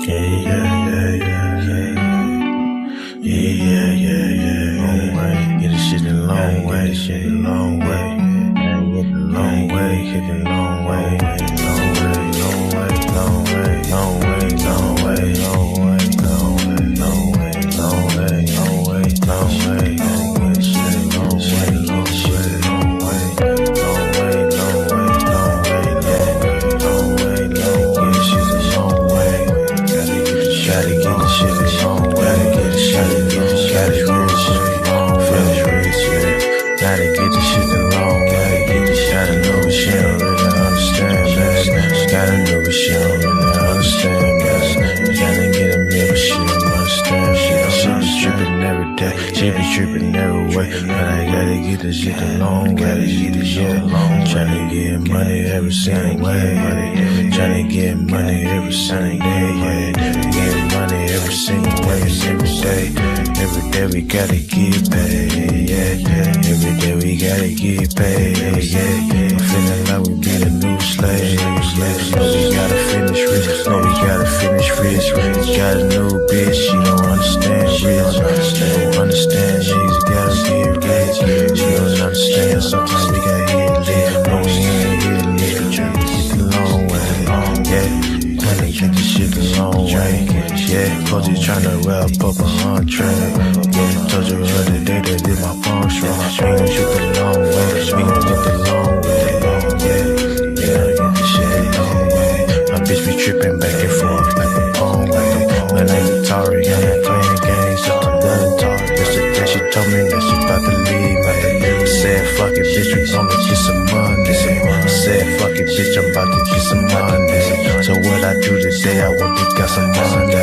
Long way, get this shit a long way, shit a long way. Long way, hit it long way, long way, long way, long way, long way, long way, long way, long way, long way, long way, long way, long way, long way, shit long way, long way, long way, long way, long way, long way, long way, long way, shit a long way. Gotta get the shit a long way, gotta get the shit a long way, gotta get the shit a long way. Gotta know what she don't really understand, man. Gotta know what she don't really understand, man. Gotta get a meal, but she don't understand. She be tripping every day, she be tripping every way. But I gotta get this shit a long way, gotta get this shit a long way. Tryna get money every single way, tryna get money every single day, yeah. Get money every single way, every day. Every day we gotta get paid, yeah. Every day we gotta get paid, yeah. I'm feeling like we be the new slaves. No, we gotta finish rich. No, we gotta finish rich. Got a new bitch, she don't understand rich. She don't understand, niggas gotta get rich. She don't understand, sometimes we gotta hit lit. No, we ain't hit lit. Tryna get the long way, yeah. Tryna get the shit the long way, yeah. Coach is tryna wrap up a entree, yeah. Told you the other day that did my palm strong. We gon' shoot the long way, we gon' get the long way, yeah. Yeah, get the shit the long way. My bitch be trippin' back and forth like a palm way. When I'm Atari, I'm playing games, so I'm done Atari. Yesterday she told me that she about to leave, man. I said fuck it, bitch, we gon' get some money. I said fuck it, bitch, I'm about to get some money. So what I do today, I went and got some money,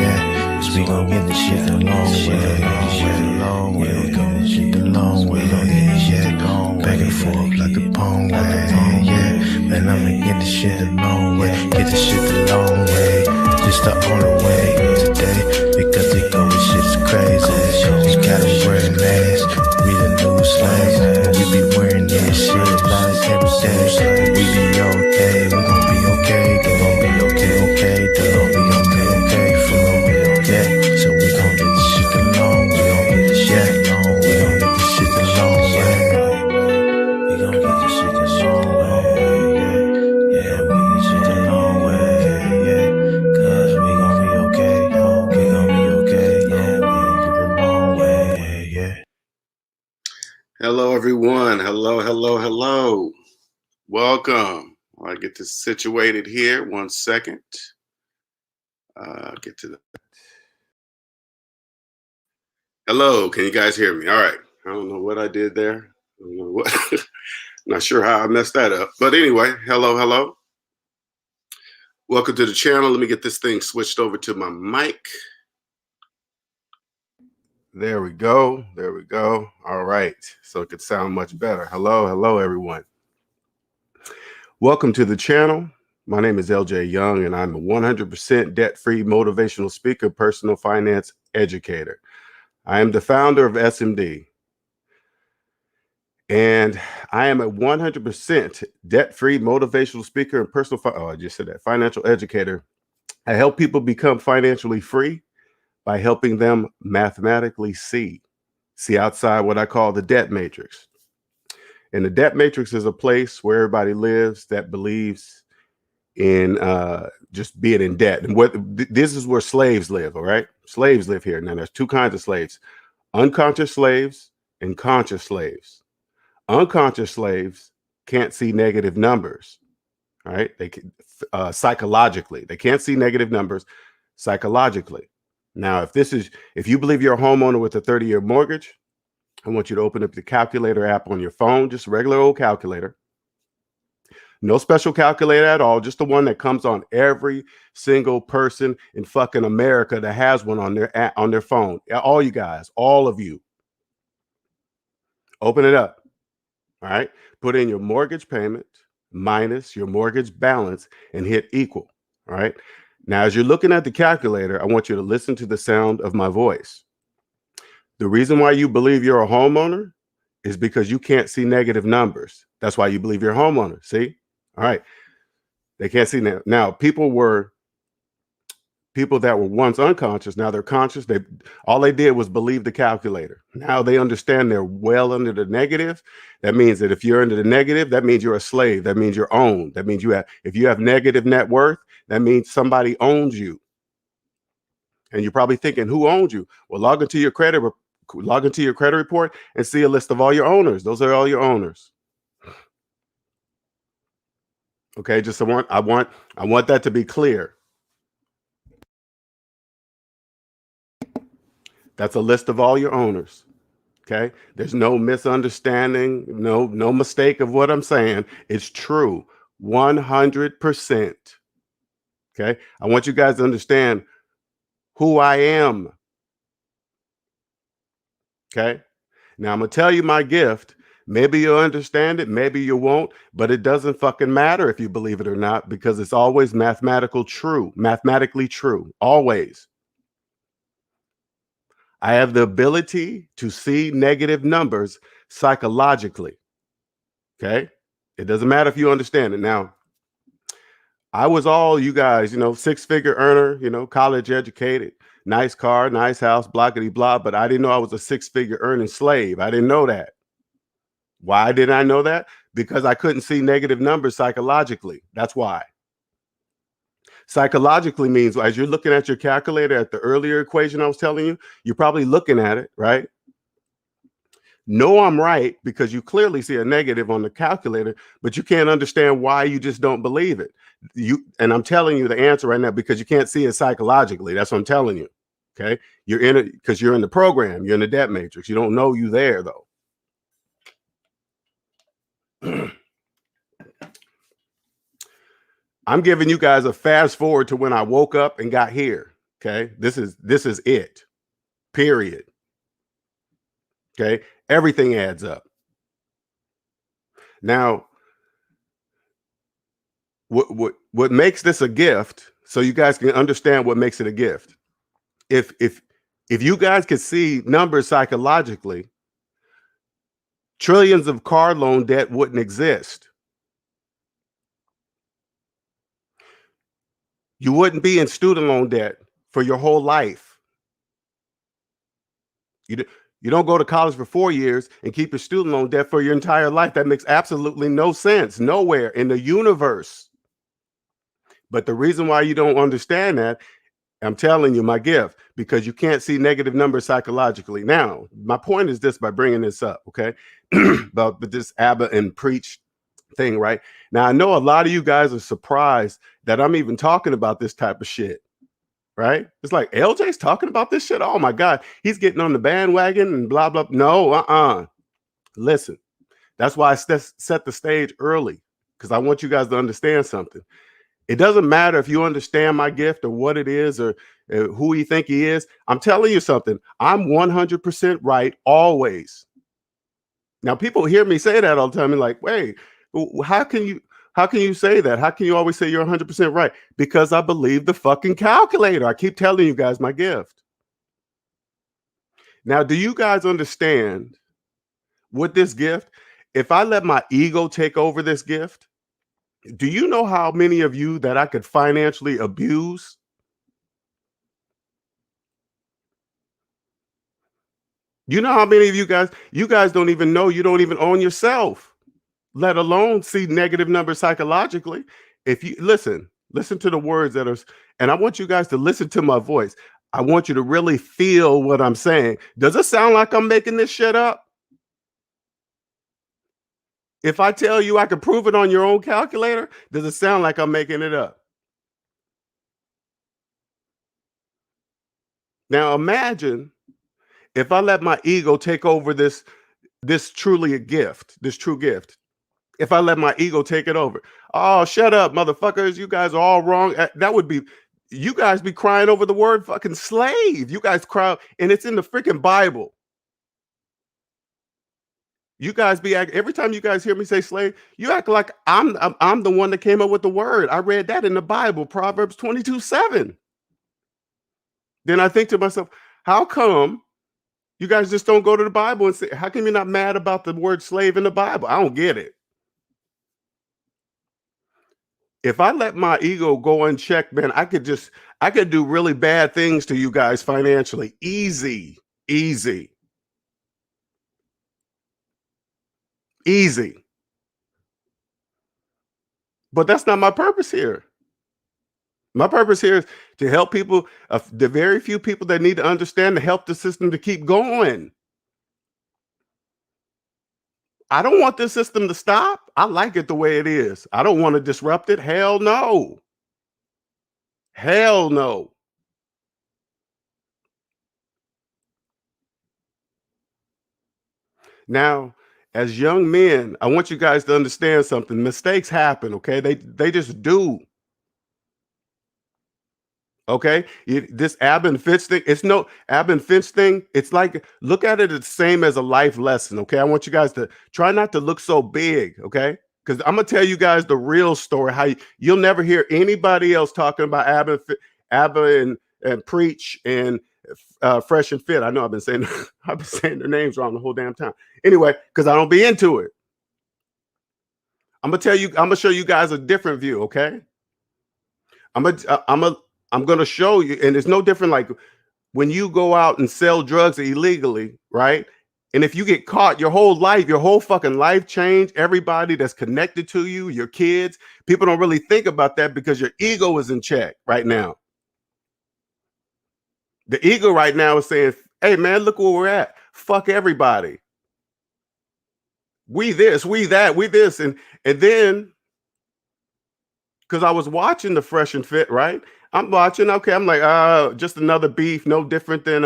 yeah. Cause we gon' get this shit the long way, long way, we gon' get shit the long way, yeah. Back and forth like the palm way, yeah. Man, I'ma get this shit the long way, get this shit the long way. Just the only way today, because they go with shit's crazy. You gotta wear a mask, we the new slaves, and we be wearing this shit like every day. We be okay, we gon' be okay, they gon' be okay, they gon' be okay, for yeah. So we gon' get this shit the long way, we gon' get this shit long way, we gon' get this shit the long way, we gon' get this shit the long way, yeah, we get shit the long way, yeah, cause we gon' be okay, we gon' be okay, yeah, we gon' get the long way, yeah. Hello, everyone. Hello. Welcome. I'll get this situated here. 1 second. Get to the. Hello, can you guys hear me? All right. I don't know what I did there. I don't know what. Not sure how I messed that up. But anyway, hello. Welcome to the channel. Let me get this thing switched over to my mic. There we go. All right. So it could sound much better. Hello, everyone. Welcome to the channel. My name is LJ Young, and I'm a 100% debt-free motivational speaker, personal finance educator. I am the founder of SMD, and I am a 100% debt-free motivational speaker and financial educator. I help people become financially free by helping them mathematically see outside what I call the debt matrix. And the debt matrix is a place where everybody lives that believes in just being in debt. And this is where slaves live, all right? Slaves live here. Now, there's two kinds of slaves: unconscious slaves and conscious slaves. Unconscious slaves can't see negative numbers, all right? They can, psychologically, they can't see negative numbers psychologically. Now, if you believe you're a homeowner with a 30-year mortgage, I want you to open up the calculator app on your phone, just a regular old calculator. No special calculator at all, just the one that comes on every single person in fucking America that has one on their phone. All you guys, all of you. Open it up. All right. Put in your mortgage payment minus your mortgage balance and hit equal. All right. Now, as you're looking at the calculator, I want you to listen to the sound of my voice. The reason why you believe you're a homeowner is because you can't see negative numbers. That's why you believe you're a homeowner. See? All right. They can't see now. Now, people were People that were once unconscious, now they're conscious. All they did was believe the calculator. Now they understand they're well under the negative. That means that if you're under the negative, that means you're a slave. That means you're owned. That means if you have negative net worth, that means somebody owns you. And you're probably thinking, who owns you? Well, log into your credit report and see a list of all your owners. Those are all your owners. Okay, just I want that to be clear. That's a list of all your owners. Okay, there's no misunderstanding, no mistake of what I'm saying. It's true, 100%. Okay, I want you guys to understand who I am. Okay, now I'm gonna tell you my gift. Maybe you'll understand it, maybe you won't, but it doesn't fucking matter if you believe it or not, because it's always mathematically true, always. I have the ability to see negative numbers psychologically. Okay, it doesn't matter if you understand it. Now, I was all you guys, six-figure earner, college educated, nice car, nice house, blockety blah, but I didn't know I was a six-figure earning slave. I didn't know that. Why didn't I know that? Because I couldn't see negative numbers psychologically. That's why. Psychologically means as you're looking at your calculator at the earlier equation I was telling you, you're probably looking at it, right? Know I'm right because you clearly see a negative on the calculator, but you can't understand why you just don't believe it. And I'm telling you the answer right now because you can't see it psychologically. That's what I'm telling you. Okay. You're in it because you're in the program, you're in the debt matrix. You don't know you there though. I'm giving you guys a fast forward to when I woke up and got here. Okay. This is it. Period. Okay. Everything adds up. Now, what makes this a gift, so you guys can understand what makes it a gift. If you guys could see numbers psychologically, trillions of car loan debt wouldn't exist. You wouldn't be in student loan debt for your whole life. You don't go to college for 4 years and keep your student loan debt for your entire life. That makes absolutely no sense. Nowhere in the universe. But the reason why you don't understand that, I'm telling you my gift, because you can't see negative numbers psychologically. Now, my point is this by bringing this up, okay, about this Abba and preach thing, right? Now, I know a lot of you guys are surprised that I'm even talking about this type of shit, right? It's like LJ's talking about this shit. Oh my God, he's getting on the bandwagon and blah, blah. No, listen, that's why I set the stage early, because I want you guys to understand something. It doesn't matter if you understand my gift or what it is or who you think he is. I'm telling you something. I'm 100% right always. Now, people hear me say that all the time and like, wait, how can you say that? How can you always say you're 100% right? Because I believe the fucking calculator. I keep telling you guys my gift. Now, do you guys understand with this gift? If I let my ego take over this gift, do you know how many of you that I could financially abuse? You know how many of you guys don't even know you don't even own yourself, let alone see negative numbers psychologically. If you listen to the words that are, and I want you guys to listen to my voice. I want you to really feel what I'm saying. Does it sound like I'm making this shit up? If I tell you I can prove it on your own calculator, does it sound like I'm making it up? Now imagine if I let my ego take over this truly a gift, this true gift. If I let my ego take it over. Oh, shut up, motherfuckers. You guys are all wrong. That would be, you guys be crying over the word fucking slave. You guys cry, and it's in the freaking Bible. You guys every time you guys hear me say slave, you act like I'm the one that came up with the word. I read that in the Bible, Proverbs 22:7. Then I think to myself, how come you guys just don't go to the Bible and say, how come you're not mad about the word slave in the Bible? I don't get it. If I let my ego go unchecked, man, I I could do really bad things to you guys financially. Easy, easy, easy. But that's not my purpose here. My purpose here is to help people, the very few people that need to understand, to help the system to keep going. I don't want this system to stop. I like it the way it is. I don't want to disrupt it. Hell no. Hell no. Now, as young men, I want you guys to understand something. Mistakes happen, okay? They just do. Okay, this Ab and Finch thing, it's no Ab and Finch thing. It's like, look at it the same as a life lesson. Okay, I want you guys to try not to look so big. Okay, because I'm gonna tell you guys the real story. How you'll never hear anybody else talking about Abba and Preach and Fresh and Fit. I know I've been saying I've been saying their names wrong the whole damn time. Anyway, because I don't be into it. I'm gonna tell you. I'm gonna show you guys a different view. Okay, I'm gonna show you, and it's no different. Like when you go out and sell drugs illegally, right? And if you get caught, your whole life, your whole fucking life changed. Everybody that's connected to you, your kids, people don't really think about that because your ego is in check right now. The ego right now is saying, hey man, look where we're at. Fuck everybody. We this, we that, we this. And then because I was watching the Fresh and Fit, right? I'm watching, okay, I'm like, just another beef, no different than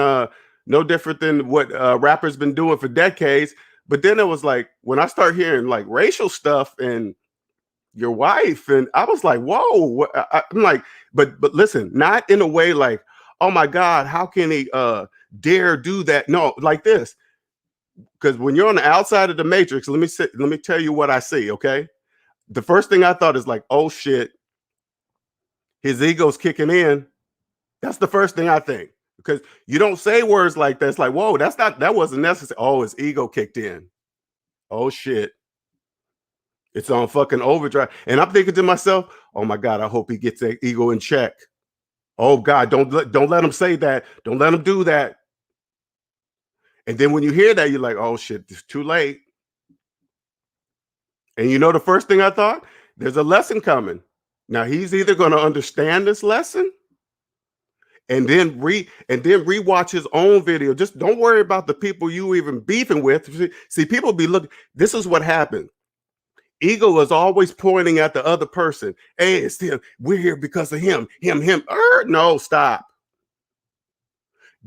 what rappers been doing for decades. But then it was like when I start hearing like racial stuff and your wife, and I was like, whoa, I'm like, but listen, not in a way like, oh my God, how can he dare do that? No, like this. Because when you're on the outside of the matrix, let me tell you what I see, okay? The first thing I thought is like, oh shit, his ego's kicking in. That's the first thing I think. Because you don't say words like that. It's like, whoa, that wasn't necessary. Oh, his ego kicked in. Oh shit. It's on fucking overdrive. And I'm thinking to myself, oh my God, I hope he gets that ego in check. Oh God, don't let him say that. Don't let him do that. And then when you hear that, you're like, oh shit, it's too late. And you know the first thing I thought? There's a lesson coming. Now he's either going to understand this lesson and then rewatch his own video. Just don't worry about the people you even beefing with. See, people be looking. This is what happened. Ego is always pointing at the other person. Hey, it's him. We're here because of him. Him. No, stop.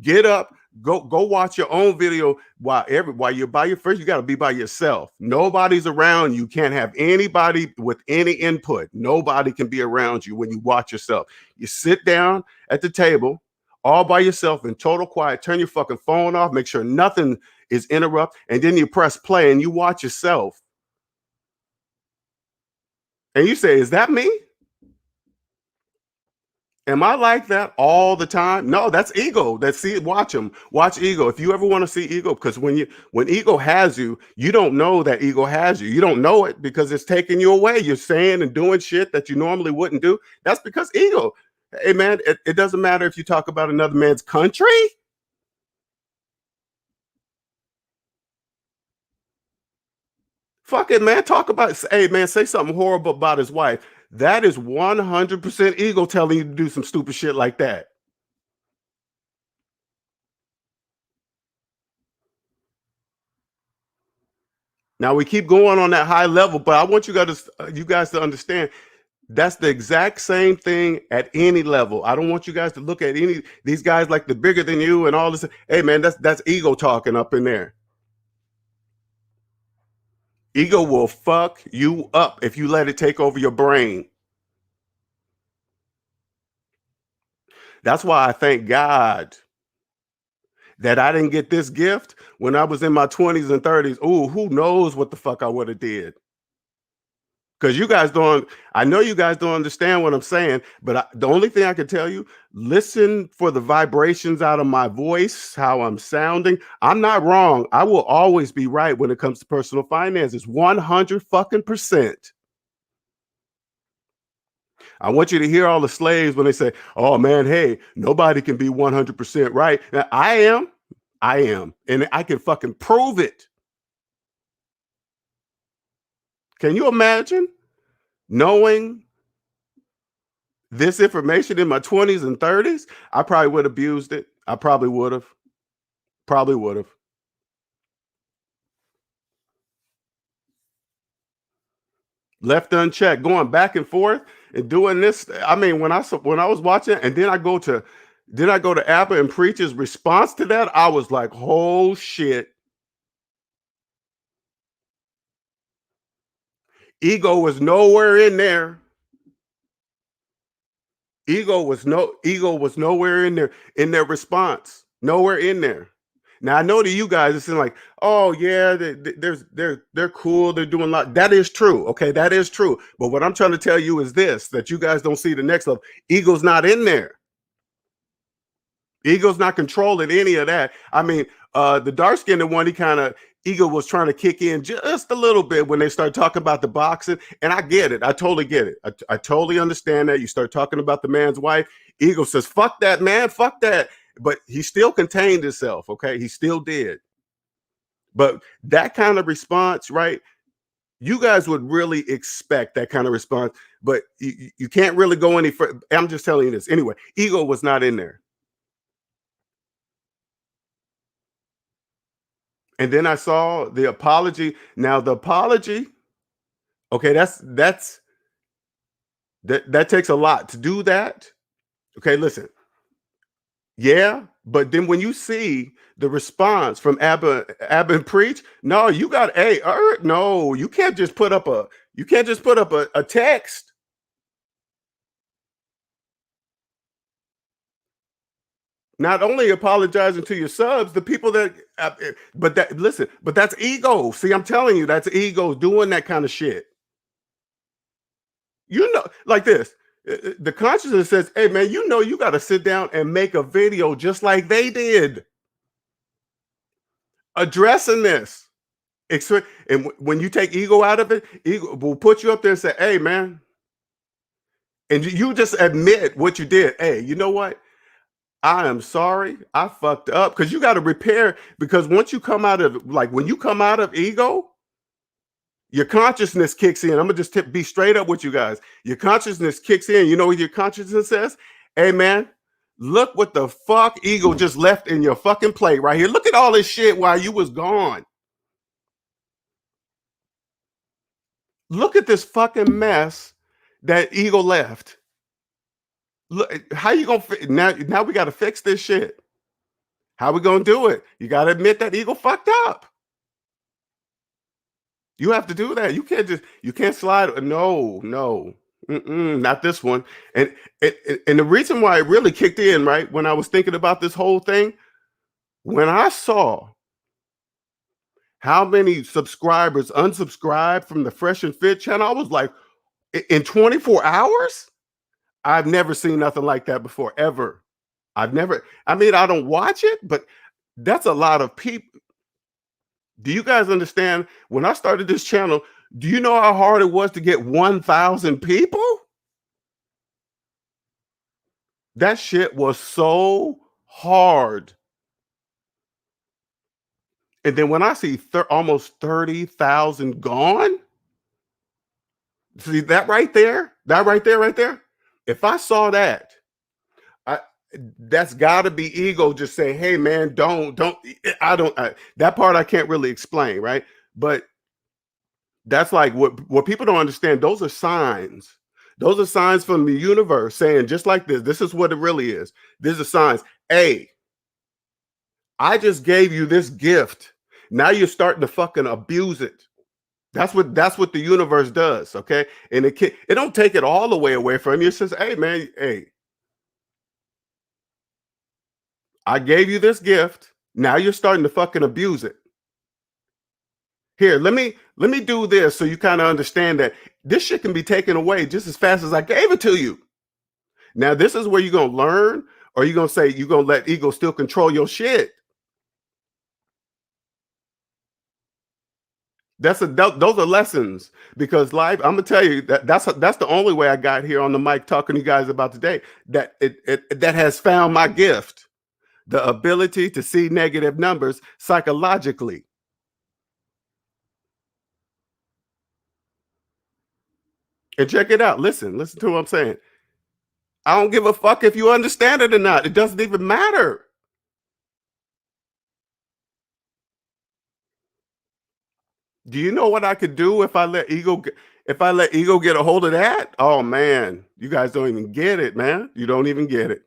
Get up. Go watch your own video while you're by your first. You got to be by yourself. Nobody's around you. Can't have anybody with any input. Nobody can be around you when you watch yourself. You sit down at the table all by yourself in total quiet. Turn your fucking phone off. Make sure nothing is interrupted, and then you press play and you watch yourself. And you say, "Is that me? Am I like that all the time?" No, that's ego. Watch him. Watch ego. If you ever want to see ego, because when ego has you, you don't know that ego has you. You don't know it because it's taking you away. You're saying and doing shit that you normally wouldn't do. That's because ego. Hey man, it doesn't matter if you talk about another man's country. Fuck it, man. Talk about, hey man, say something horrible about his wife. That is 100% ego telling you to do some stupid shit like that. Now we keep going on that high level, but I want you guys to understand that's the exact same thing at any level. I don't want you guys to look at any these guys like the bigger than you and all this. Hey man, that's ego talking up in there. Ego will fuck you up if you let it take over your brain. That's why I thank God that I didn't get this gift when I was in my 20s and 30s. Ooh, who knows what the fuck I would have did. Because I know you guys don't understand what I'm saying, but the only thing I can tell you, listen for the vibrations out of my voice, how I'm sounding. I'm not wrong. I will always be right when it comes to personal finances. 100 fucking percent. I want you to hear all the slaves when they say, oh man, hey, nobody can be 100% right. Now, I am, and I can fucking prove it. Can you imagine knowing this information in my 20s and 30s? I probably would have abused it. I probably would have. Probably would have. Left unchecked, going back and forth and doing this. I mean, when I was watching, and then I go to Apple and Preach's response to that, I was like, oh shit. Ego was nowhere in there. Ego was nowhere in their response. Nowhere in there. Now I know to you guys, it's like, oh yeah, they're cool, they're doing a lot. That is true. Okay, that is true. But what I'm trying to tell you is this: that you guys don't see the next level. Ego's not in there. Ego's not controlling any of that. I mean, the dark-skinned one, he kind of ego was trying to kick in just a little bit when they start talking about the boxing. And I get it. I totally get it. I totally understand that. You start talking about the man's wife. Ego says, fuck that, man. Fuck that. But he still contained himself. Okay. He still did. But that kind of response, right? You guys would really expect that kind of response, but you can't really go any further. I'm just telling you this. Anyway, ego was not in there. And then I saw the apology. Now the apology, okay, that takes a lot to do that. Okay, listen. Yeah, but then when you see the response from Abba and Preach, no, you got no, you can't just put up a text. Not only apologizing to your subs, the people that, but that's ego. See, I'm telling you, that's ego doing that kind of shit. You know, like this. The consciousness says, hey man, you know, you got to sit down and make a video just like they did, addressing this. And when you take ego out of it, ego will put you up there and say, hey man, and you just admit what you did. Hey, you know what? I am sorry. I fucked up, because you got to repair. Because once you come out of, like, when you come out of ego, your consciousness kicks in. I'm gonna just be straight up with you guys. Your consciousness kicks in. You know what your consciousness says? Hey man, look what the fuck ego just left in your fucking plate right here. Look at all this shit while you was gone. Look at this fucking mess that ego left. Look, how you gonna now we got to fix this shit. How we gonna do it? You got to admit that ego fucked up. You have to do that. You can't slide. No, not this one. And the reason why it really kicked in, right, when I was thinking about this whole thing, when I saw how many subscribers unsubscribed from the Fresh and Fit channel, I was like, in 24 hours, I've never seen nothing like that before, ever. I mean, I don't watch it, but that's a lot of people. Do you guys understand? When I started this channel, do you know how hard it was to get 1,000 people? That shit was so hard. And then when I see almost 30,000 gone, see that right there? Right there. If I saw that, that's got to be ego just saying, hey man, don't that part I can't really explain, right? But that's like what people don't understand. Those are signs. Those are signs from the universe saying, just like this is what it really is. These are signs. Hey, I just gave you this gift. Now you're starting to fucking abuse it. That's what the universe does, okay? And it don't take it all the way away from you. It says, hey man, hey, I gave you this gift. Now you're starting to fucking abuse it. Here, let me do this so you kind of understand that this shit can be taken away just as fast as I gave it to you. Now, this is where you're going to learn, or you're going to say you're going to let ego still control your shit. Those are lessons, because life, I'm gonna tell you that's the only way I got here on the mic talking to you guys about today, that that has found my gift, the ability to see negative numbers psychologically. And check it out. Listen to what I'm saying. I don't give a fuck if you understand it or not. It doesn't even matter. Do you know what I could do if I let ego get a hold of that? Oh man, you guys don't even get it, man. You don't even get it.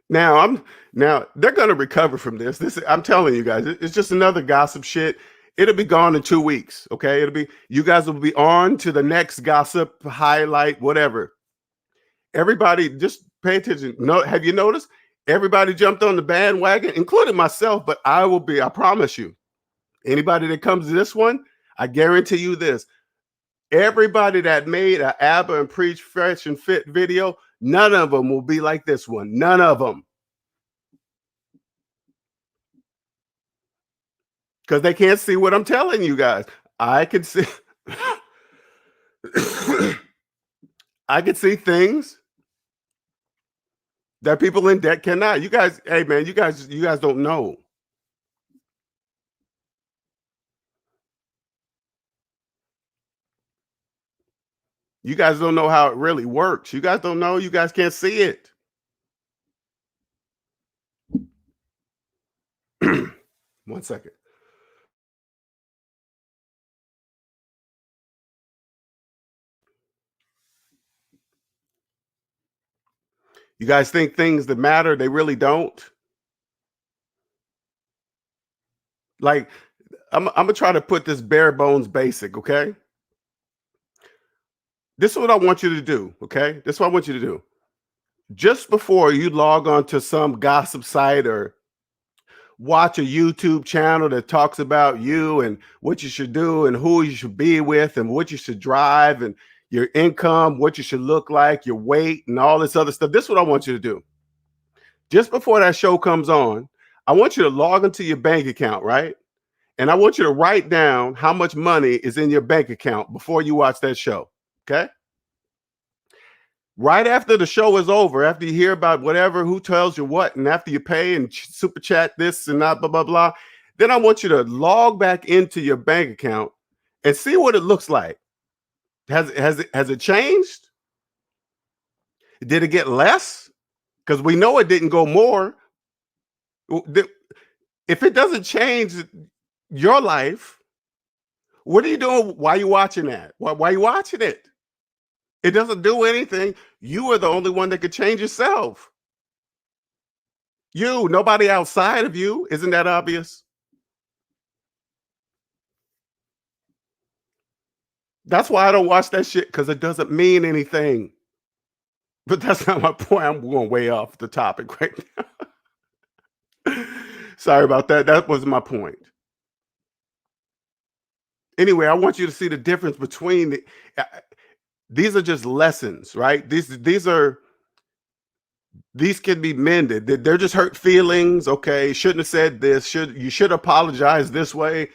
Now they're gonna recover from this. I'm telling you guys, it's just another gossip shit. It'll be gone in 2 weeks. Okay, you guys will be on to the next gossip highlight, whatever. Everybody, just pay attention. No, have you noticed? Everybody jumped on the bandwagon, including myself. But I promise you, anybody that comes to this one, I guarantee you this: everybody that made a ABBA and Preach Fresh and Fit video, none of them will be like this one. None of them. Because they can't see what I'm telling you guys. I can see I can see things that people in debt cannot. You guys, hey man, you guys don't know. You guys don't know how it really works. You guys don't know. You guys can't see it. One second. You guys think things that matter, they really don't. Like, I'm gonna try to put this bare bones basic, okay? This is what I want you to do, okay? This is what I want you to do. Just before you log on to some gossip site or watch a YouTube channel that talks about you and what you should do and who you should be with and what you should drive and your income, what you should look like, your weight, and all this other stuff. This is what I want you to do. Just before that show comes on, I want you to log into your bank account, right? And I want you to write down how much money is in your bank account before you watch that show, okay? Right after the show is over, after you hear about whatever, who tells you what, and after you pay and super chat this and that, blah, blah, blah, then I want you to log back into your bank account and see what it looks like. Has it changed? Did it get less? Because we know it didn't go more. If it doesn't change your life, what are you doing? Why are you watching that? Why are you watching it? It doesn't do anything. You are the only one that could change yourself. You, nobody outside of you. Isn't that obvious? That's why I don't watch that shit, because it doesn't mean anything. But that's not my point. I'm going way off the topic right now. Sorry about that. That wasn't my point. Anyway, I want you to see the difference between these are just lessons, right? These can be mended. They're just hurt feelings. Okay, shouldn't have said this. You should apologize this way.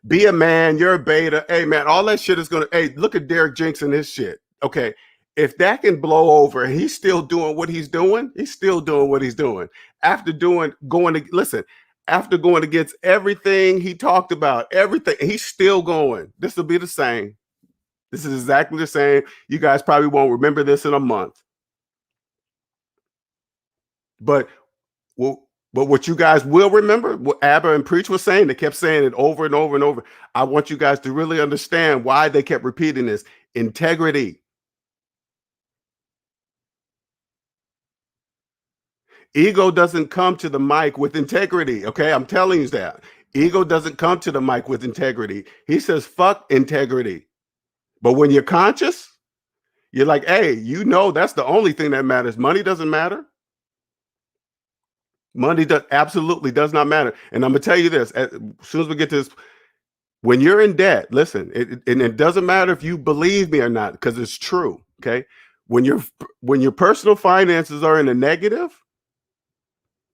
Be a man. You're a beta. Hey man, all that shit is gonna. Hey, look at Derek Jenks and his shit. Okay, if that can blow over and he's still doing what he's doing, he's still doing what he's doing. After going against everything he talked about, everything, he's still going. This will be the same. This is exactly the same. You guys probably won't remember this in a month. But what you guys will remember, what ABBA and Preach was saying, they kept saying it over and over and over. I want you guys to really understand why they kept repeating this. Integrity. Ego doesn't come to the mic with integrity. Okay, I'm telling you that. Ego doesn't come to the mic with integrity. He says, fuck integrity. But when you're conscious, you're like, hey, you know, that's the only thing that matters. Money doesn't matter. Money absolutely does not matter. And I'm going to tell you this, as soon as we get to this, when you're in debt, listen, and it doesn't matter if you believe me or not, because it's true, okay? When your personal finances are in a negative,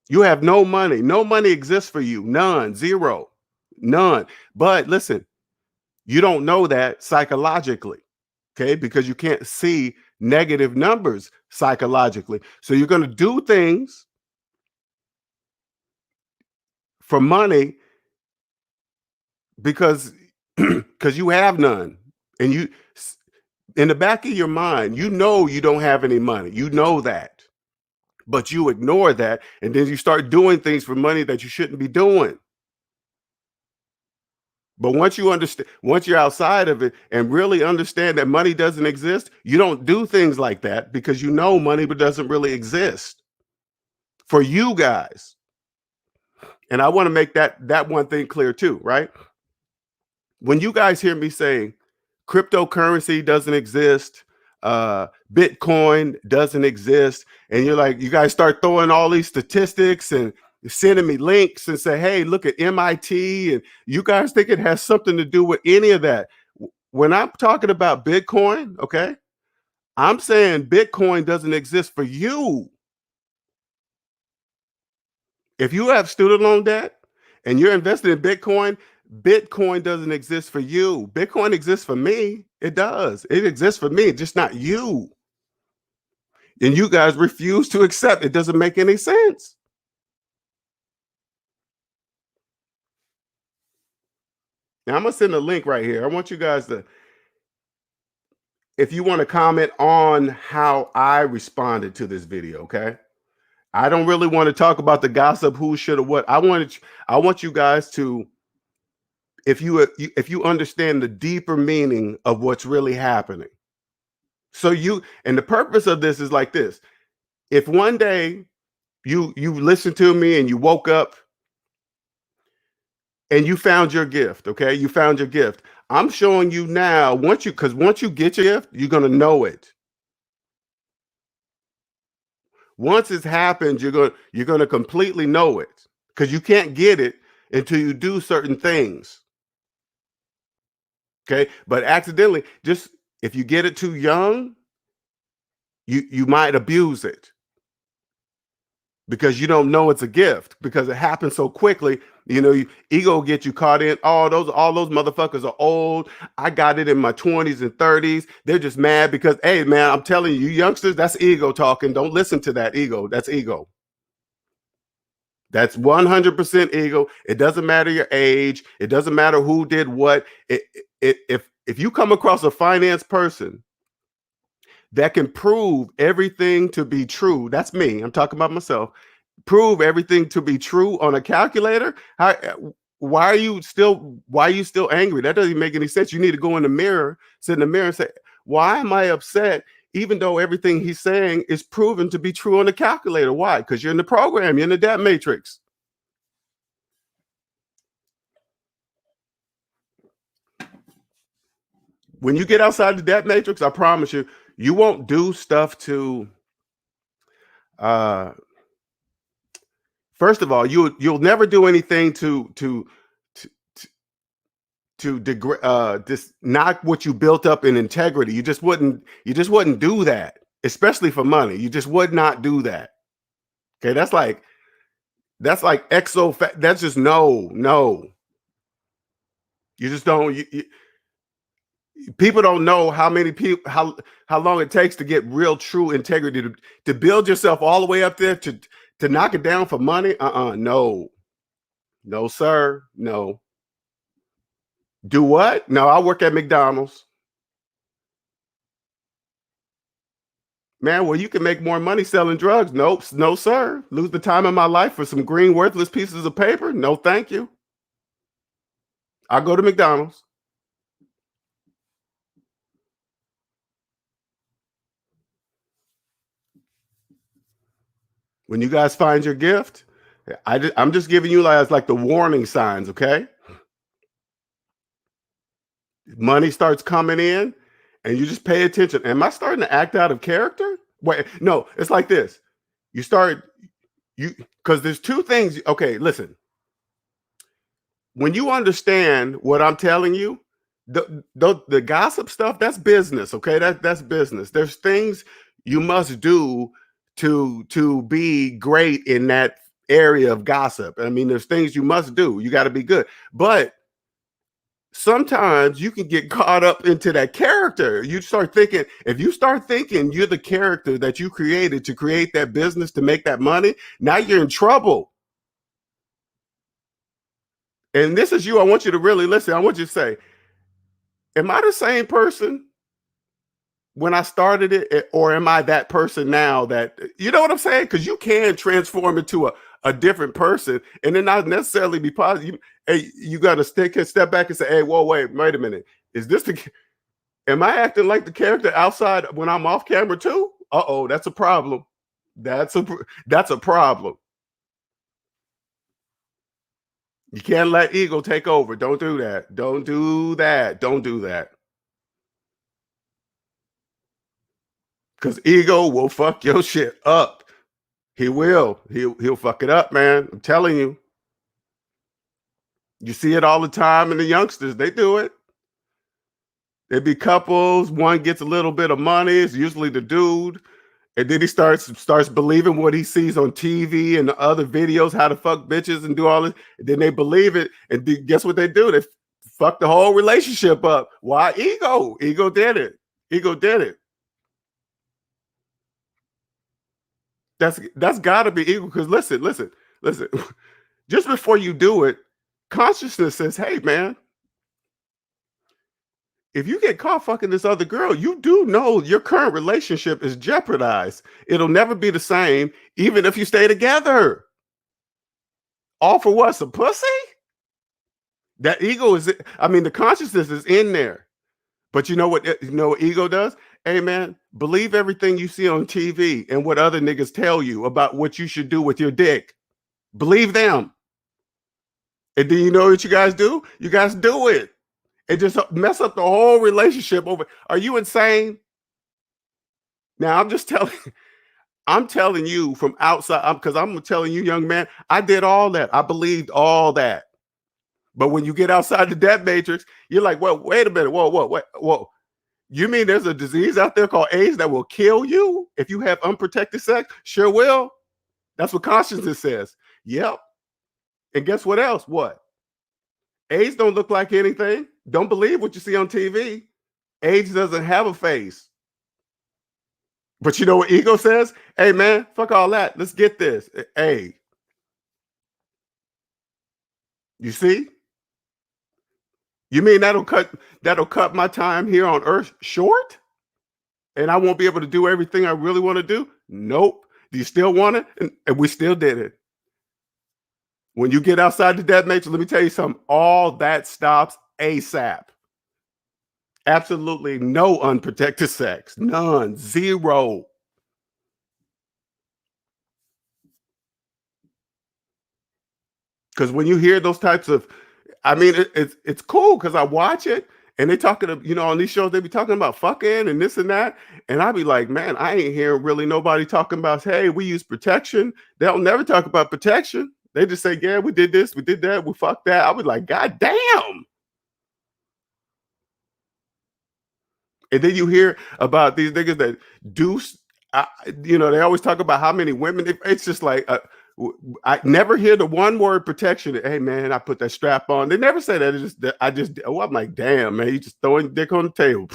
you have no money. No money exists for you. None. Zero. None. But listen, you don't know that psychologically, okay? Because you can't see negative numbers psychologically. So you're going to do things for money because because you have none. And you, in the back of your mind, you know you don't have any money. You know that. But you ignore that, and then you start doing things for money that you shouldn't be doing. But once you understand, once you're outside of it and really understand that money doesn't exist, you don't do things like that because you know money doesn't really exist for you guys. And I want to make that one thing clear too, right? When you guys hear me saying cryptocurrency doesn't exist, Bitcoin doesn't exist, and you're like, you guys start throwing all these statistics and sending me links and say, hey, look at MIT, and you guys think it has something to do with any of that. When I'm talking about Bitcoin, okay, I'm saying Bitcoin doesn't exist for you. If you have student loan debt and you're invested in Bitcoin, Bitcoin doesn't exist for you. Bitcoin exists for me. It does. It exists for me, just not you. And you guys refuse to accept. It doesn't make any sense. Now I'm gonna send a link right here. I want you guys to, if you want to comment on how I responded to this video, okay? I don't really want to talk about the gossip, who should or what. I want you guys to, if you understand the deeper meaning of what's really happening. So and the purpose of this is like this. If one day you listened to me and you woke up and you found your gift, okay? You found your gift. I'm showing you now, because once you get your gift, you're gonna know it. Once it's happened, you're gonna completely know it, because you can't get it until you do certain things. Okay, but accidentally, just if you get it too young, you might abuse it because you don't know it's a gift, because it happens so quickly. Ego get you caught in. All those motherfuckers are old. I got it in my 20s and 30s. They're just mad because, hey man, I'm telling you, youngsters, that's ego talking. Don't listen to that ego. That's ego. That's 100% ego. It doesn't matter your age. It doesn't matter who did what. If you come across a finance person that can prove everything to be true, that's me. I'm talking about myself. Prove everything to be true on a calculator. Why are you still angry? That doesn't make any sense. You need to go in the mirror, sit in the mirror and say, why am I upset? Even though everything he's saying is proven to be true on the calculator. Why? Because you're in the program, you're in the debt matrix. When you get outside the debt matrix, I promise you, you won't do stuff to, first of all, you'll never do anything to knock what you built up in integrity. You just wouldn't do that, especially for money. You just would not do that. Okay, that's like exo. That's just no. You just don't. People don't know how many people, how long it takes to get real, true integrity to build yourself all the way up there to knock it down for money. No, sir, no. Do what? No, I work at McDonald's. Man, well, you can make more money selling drugs. Nope, no, sir. Lose the time of my life for some green, worthless pieces of paper? No, thank you. I'll go to McDonald's. When you guys find your gift, I'm just giving you like the warning signs, okay? Money starts coming in and you just pay attention. Am I starting to act out of character? Wait, no, it's like this. Because there's two things. Okay, listen. When you understand what I'm telling you, the gossip stuff, that's business, okay? That's business. There's things you must do to be great in that area of gossip. I mean, there's things you must do. You got to be good. But sometimes you can get caught up into that character. You start thinking, if you start thinking you're the character that you created to create that business, to make that money, now you're in trouble. And this is you. I want you to really listen. I want you to say, am I the same person when I started it, or am I that person now that, you know what I'm saying? Because you can transform into a different person and then not necessarily be positive. Hey, you got to step back and say, hey, whoa, wait a minute. Is this am I acting like the character outside when I'm off camera too? Uh-oh, that's a problem. That's a problem. You can't let ego take over. Don't do that. Don't do that. Don't do that. Because ego will fuck your shit up. He will. He'll fuck it up, man. I'm telling you. You see it all the time in the youngsters. They do it. There be couples. One gets a little bit of money. It's usually the dude. And then he starts believing what he sees on TV and the other videos, how to fuck bitches and do all this. And then they believe it. And guess what they do? They fuck the whole relationship up. Why? Ego. Ego did it. Ego did it. That's gotta be ego. Because listen. Just before you do it, consciousness says, hey, man, if you get caught fucking this other girl, you do know your current relationship is jeopardized. It'll never be the same, even if you stay together. All for what? Some pussy? That ego is, I mean, the consciousness is in there. But you know what ego does? Hey, man, believe everything you see on TV and what other niggas tell you about what you should do with your dick. Believe them. And then you know what you guys do? You guys do it. And just mess up the whole relationship over. Are you insane? Now I'm telling you from outside, because I'm telling you, young man, I did all that. I believed all that. But when you get outside the debt matrix, you're like, well, wait a minute. Whoa. You mean there's a disease out there called AIDS that will kill you if you have unprotected sex? Sure will. That's what consciousness says. Yep. And guess what else? What? AIDS don't look like anything. Don't believe what you see on TV. AIDS doesn't have a face. But you know what ego says? Hey, man, fuck all that. Let's get this. Hey. You see? You mean that'll cut my time here on earth short? And I won't be able to do everything I really want to do? Nope. Do you still want it? And we still did it. When you get outside the debt matrix, let me tell you something. All that stops ASAP. Absolutely no unprotected sex. None. Zero. Because when you hear those types of, I mean, it's cool because I watch it and they talking, on these shows, they be talking about fucking and this and that. And I be like, man, I ain't hearing really nobody talking about, hey, we use protection. They'll never talk about protection. They just say, yeah, we did this, we did that, we fucked that. I was like, God damn. And then you hear about these niggas that do, they always talk about how many women. It's just like, I never hear the one word protection. Hey, man, I put that strap on. They never say that. It's just, I'm like, damn, man, you just throwing dick on the table.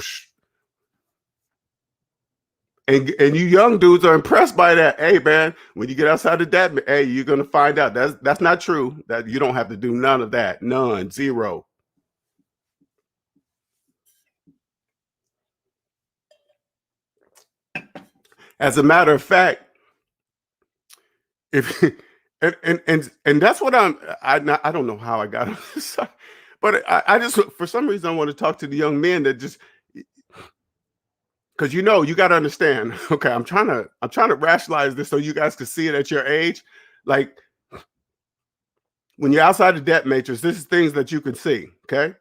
And you young dudes are impressed by that. Hey, man, when you get outside of that, hey, you're gonna find out that's not true. That you don't have to do none of that. None, zero. As a matter of fact, if and that's what I don't know how I got on this side, but I just for some reason I want to talk to the young men that just because you got to understand. Okay, I'm trying to rationalize this so you guys can see it at your age. Like when you're outside the debt matrix, this is things that you can see. Okay,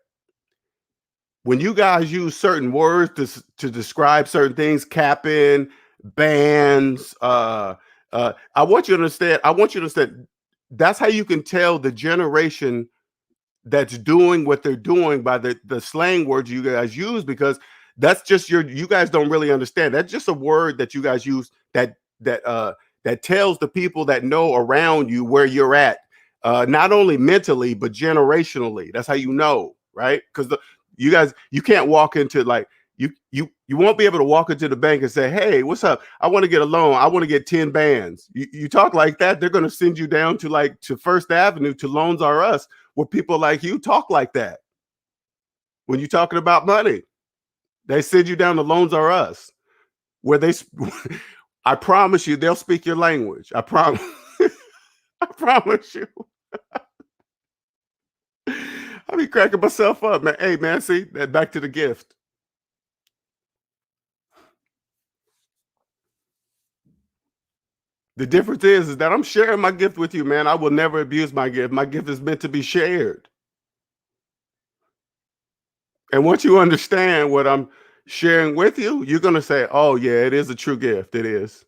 when you guys use certain words to describe certain things, capping, bans, I want you to understand. That's how you can tell the generation that's doing what they're doing by the slang words you guys use, because That's just you guys don't really understand. That's just a word that you guys use that tells the people that know around you where you're at, not only mentally but generationally. That's how you know, right? Because you guys, you can't walk into like you won't be able to walk into the bank and say, "Hey, what's up? I want to get a loan. I want to get 10 bands." You talk like that, they're going to send you down to like to First Avenue to Loans R Us, where people like you talk like that. When you're talking about money, they send you down to Loans R Us, where they I promise you they'll speak your language. I promise. I promise you. I be cracking myself up, man. Hey, man, see that, back to the gift. The difference is that I'm sharing my gift with you, man. I will never abuse my gift. My gift is meant to be shared. And once you understand what I'm sharing with you, you're going to say, "Oh, yeah, it is a true gift. It is."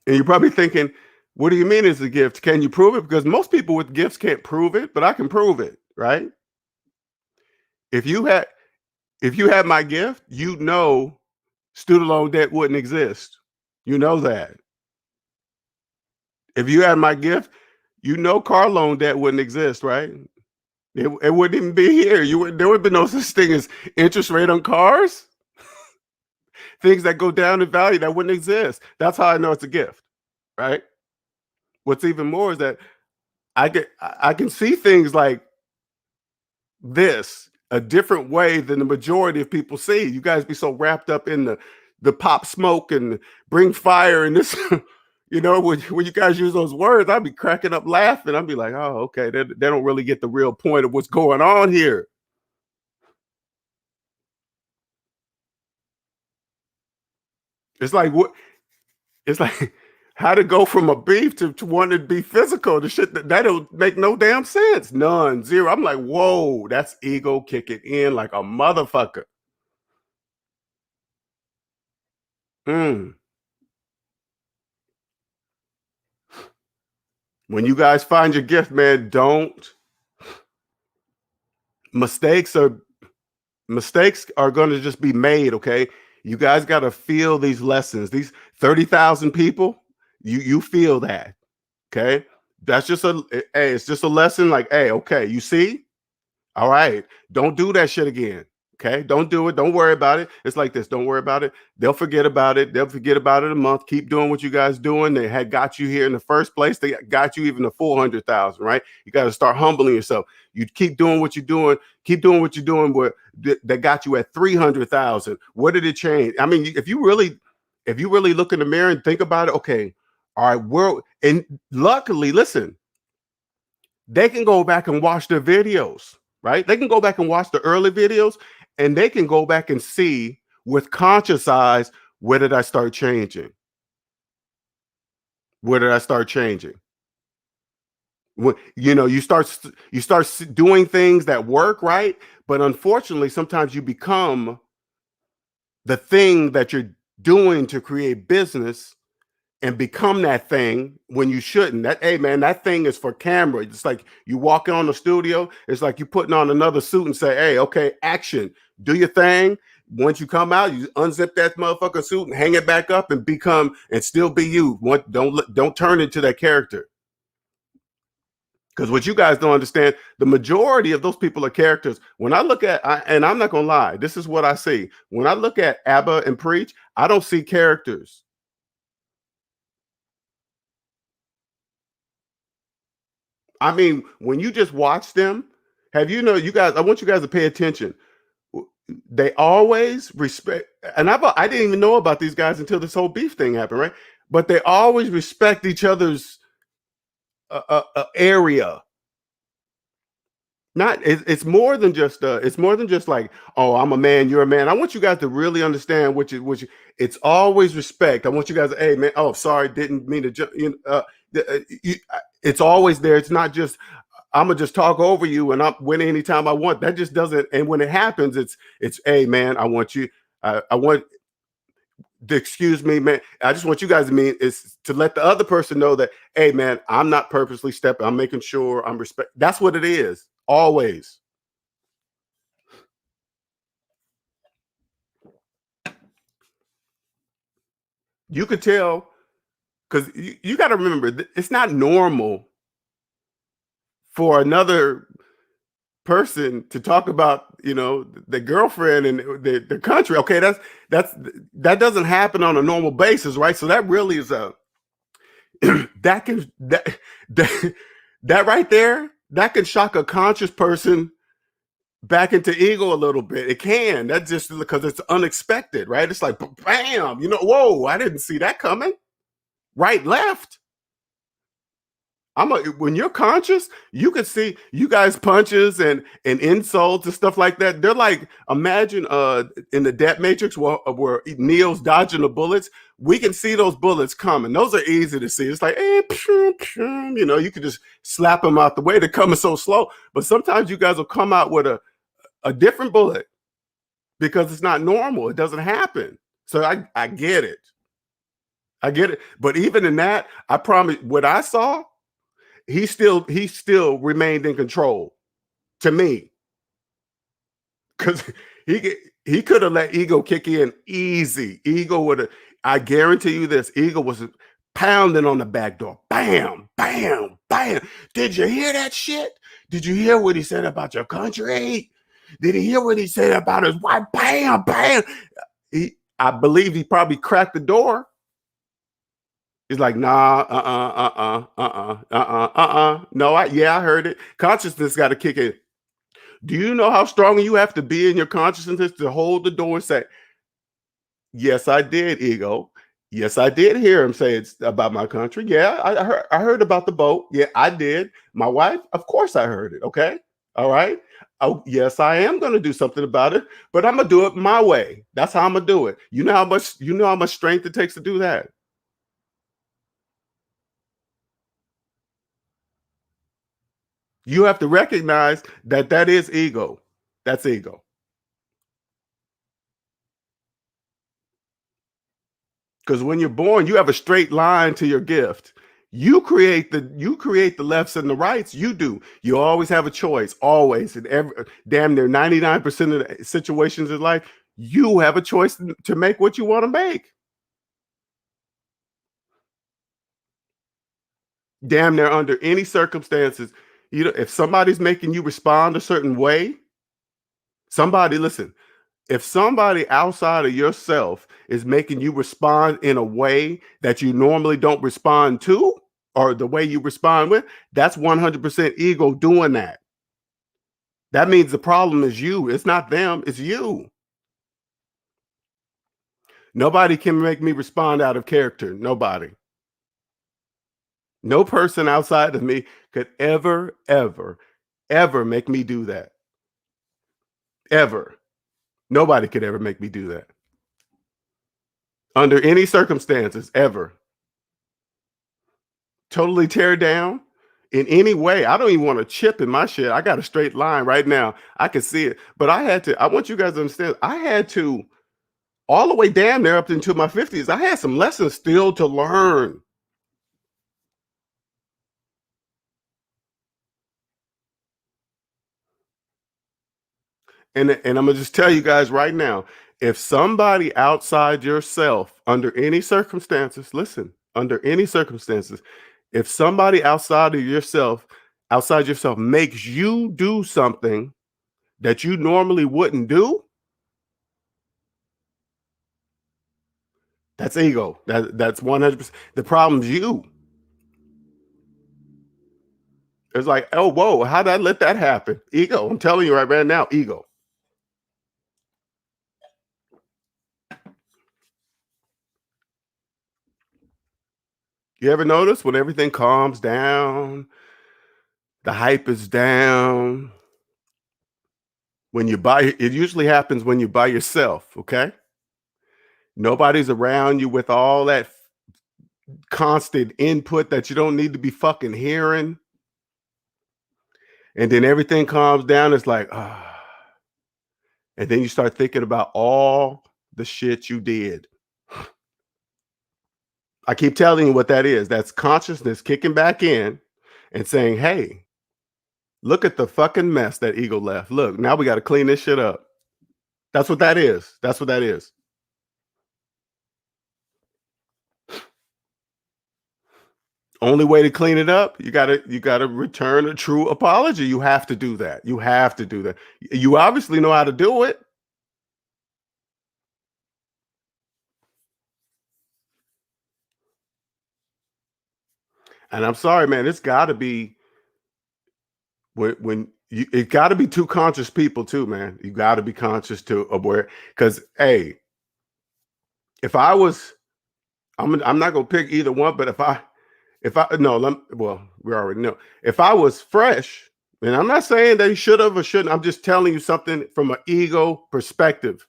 And you're probably thinking, "What do you mean it's a gift? Can you prove it?" Because most people with gifts can't prove it, but I can prove it, right? If you had if you had my gift, you know student loan debt wouldn't exist. You know that. If you had my gift, you know car loan debt wouldn't exist, right? It wouldn't even be here. There would be no such thing as interest rate on cars. Things that go down in value that wouldn't exist. That's how I know it's a gift, right? What's even more is that I can see things like this a different way than the majority of people see. You guys be so wrapped up in the pop smoke and bring fire and this. When you guys use those words, I'd be cracking up laughing. I'd be like, "Oh, okay, they don't really get the real point of what's going on here." It's like what it's like how to go from a beef to wanting to be physical. The shit that don't make no damn sense. None, zero. I'm like, whoa, that's ego kicking in like a motherfucker. Mm. When you guys find your gift, man, don't mistakes are mistakes are going to just be made. Okay, you guys got to feel these lessons. These 30,000 people, you feel that. Okay, that's just hey, it's just a lesson. Like, hey, okay, you see, all right, don't do that shit again. Okay, don't do it. Don't worry about it. It's like this. Don't worry about it. They'll forget about it. They'll forget about it a month. Keep doing what you guys doing. They had got you here in the first place. They got you even the 400,000. Right? You got to start humbling yourself. You keep doing what you're doing. Keep doing what you're doing. Where that got you at 300,000. What did it change? I mean, if you really look in the mirror and think about it, okay, all right, and luckily, listen, they can go back and watch their videos, right? They can go back and watch the early videos and they can go back and see with conscious eyes, where did I start changing? Where did I start changing? You start doing things that work, right? But unfortunately, sometimes you become the thing that you're doing to create business and become that thing when you shouldn't. That, hey man, that thing is for camera. It's like you walk on the studio, it's like you putting on another suit and say, "Hey, okay, action, do your thing." Once you come out, you unzip that motherfucking suit and hang it back up and become and still be you. Don't turn into that character. Because what you guys don't understand, the majority of those people are characters. When I look at, and I'm not gonna lie, this is what I see. When I look at Abba and Preach, I don't see characters. I mean, when you just watch them, you guys, I want you guys to pay attention. They always respect, and I didn't even know about these guys until this whole beef thing happened, right? But they always respect each other's area. Not it's more than just like, "Oh, I'm a man, you're a man." I want you guys to really understand it's always respect. I want you guys to, "Hey man, oh sorry, didn't mean to jump." It's always there. It's not just, "I'm gonna just talk over you and I'm winning anytime I want." That just doesn't. And when it happens, it's, "Hey man, I want you. I want excuse me, man. I just want you guys to mean is to let the other person know that, hey man, I'm not purposely stepping. I'm making sure I'm respect." That's what it is. Always. You could tell because you got to remember, it's not normal for another person to talk about, the girlfriend and the country. Okay, that's that doesn't happen on a normal basis, right? So that really is a that can that that right there, that can shock a conscious person back into ego a little bit. It can. That's just because it's unexpected, right? It's like bam, whoa, I didn't see that coming. Right, left. When you're conscious, you can see you guys punches and insults and stuff like that. They're like, imagine in the debt matrix where Neo's dodging the bullets. We can see those bullets coming. Those are easy to see. It's like, you can just slap them out the way. They're coming so slow. But sometimes you guys will come out with a different bullet because it's not normal. It doesn't happen. So I get it. I get it. But even in that, I promise what I saw, he still remained in control to me, because he could have let ego kick in easy. Ego would have. I guarantee you this. Ego was pounding on the back door. Bam, bam, bam. Did you hear that shit? Did you hear what he said about your country? Did he hear what he said about his wife? Bam, bam. I believe he probably cracked the door. He's like, nah, no, I heard it. Consciousness got to kick in. Do you know how strong you have to be in your consciousness to hold the door and say, yes, I did, ego. Yes, I did hear him say it's about my country. Yeah, I heard about the boat. Yeah, I did. My wife, of course I heard it. Okay. All right. Oh, yes, I am going to do something about it, but I'm going to do it my way. That's how I'm going to do it. You know how much strength it takes to do that? You have to recognize that is ego. That's ego. Because when you're born, you have a straight line to your gift. You create the lefts and the rights. You do. You always have a choice. Always. In damn near 99% of the situations in life, you have a choice to make what you want to make. Damn near under any circumstances. If somebody's making you respond a certain way, listen, if somebody outside of yourself is making you respond in a way that you normally don't respond to, or the way you respond with, that's 100% ego doing that. That means the problem is you. It's not them, it's you. Nobody can make me respond out of character. Nobody. No person outside of me could ever make me do that. Ever. Nobody could ever make me do that. Under any circumstances, ever. Totally tear down in any way. I don't even want a chip in my shit. I got a straight line right now. I can see it. But I want you guys to understand, I had to, all the way damn there up into my 50s, I had some lessons still to learn. And I'm gonna just tell you guys right now, if somebody outside yourself, under any circumstances, listen, under any circumstances, if somebody outside yourself makes you do something that you normally wouldn't do, that's ego. That's 100%. The problem's you. It's like, oh, whoa, how did I let that happen? Ego. I'm telling you right now, ego. You ever notice when everything calms down, the hype is down, when you buy it usually happens when you're by yourself, okay? Nobody's around you with all that constant input that you don't need to be fucking hearing. And then everything calms down. It's like, ah. And then you start thinking about all the shit you did. I keep telling you what that is. That's consciousness kicking back in and saying, hey, Look at the fucking mess that ego left. Look, now we got to clean this shit up. That's what that is. That's what that is. Only way to clean it up, you gotta return a true apology. You have to do that. You have to do that. You obviously know how to do it. And I'm sorry, man. It's got to be when you, it got to be two conscious people too, man. You got to be conscious to aware. Because hey, if I was, I'm not gonna pick either one. But if I no, well, we already know. If I was fresh, and I'm not saying that he should have or shouldn't. I'm just telling you something from an ego perspective.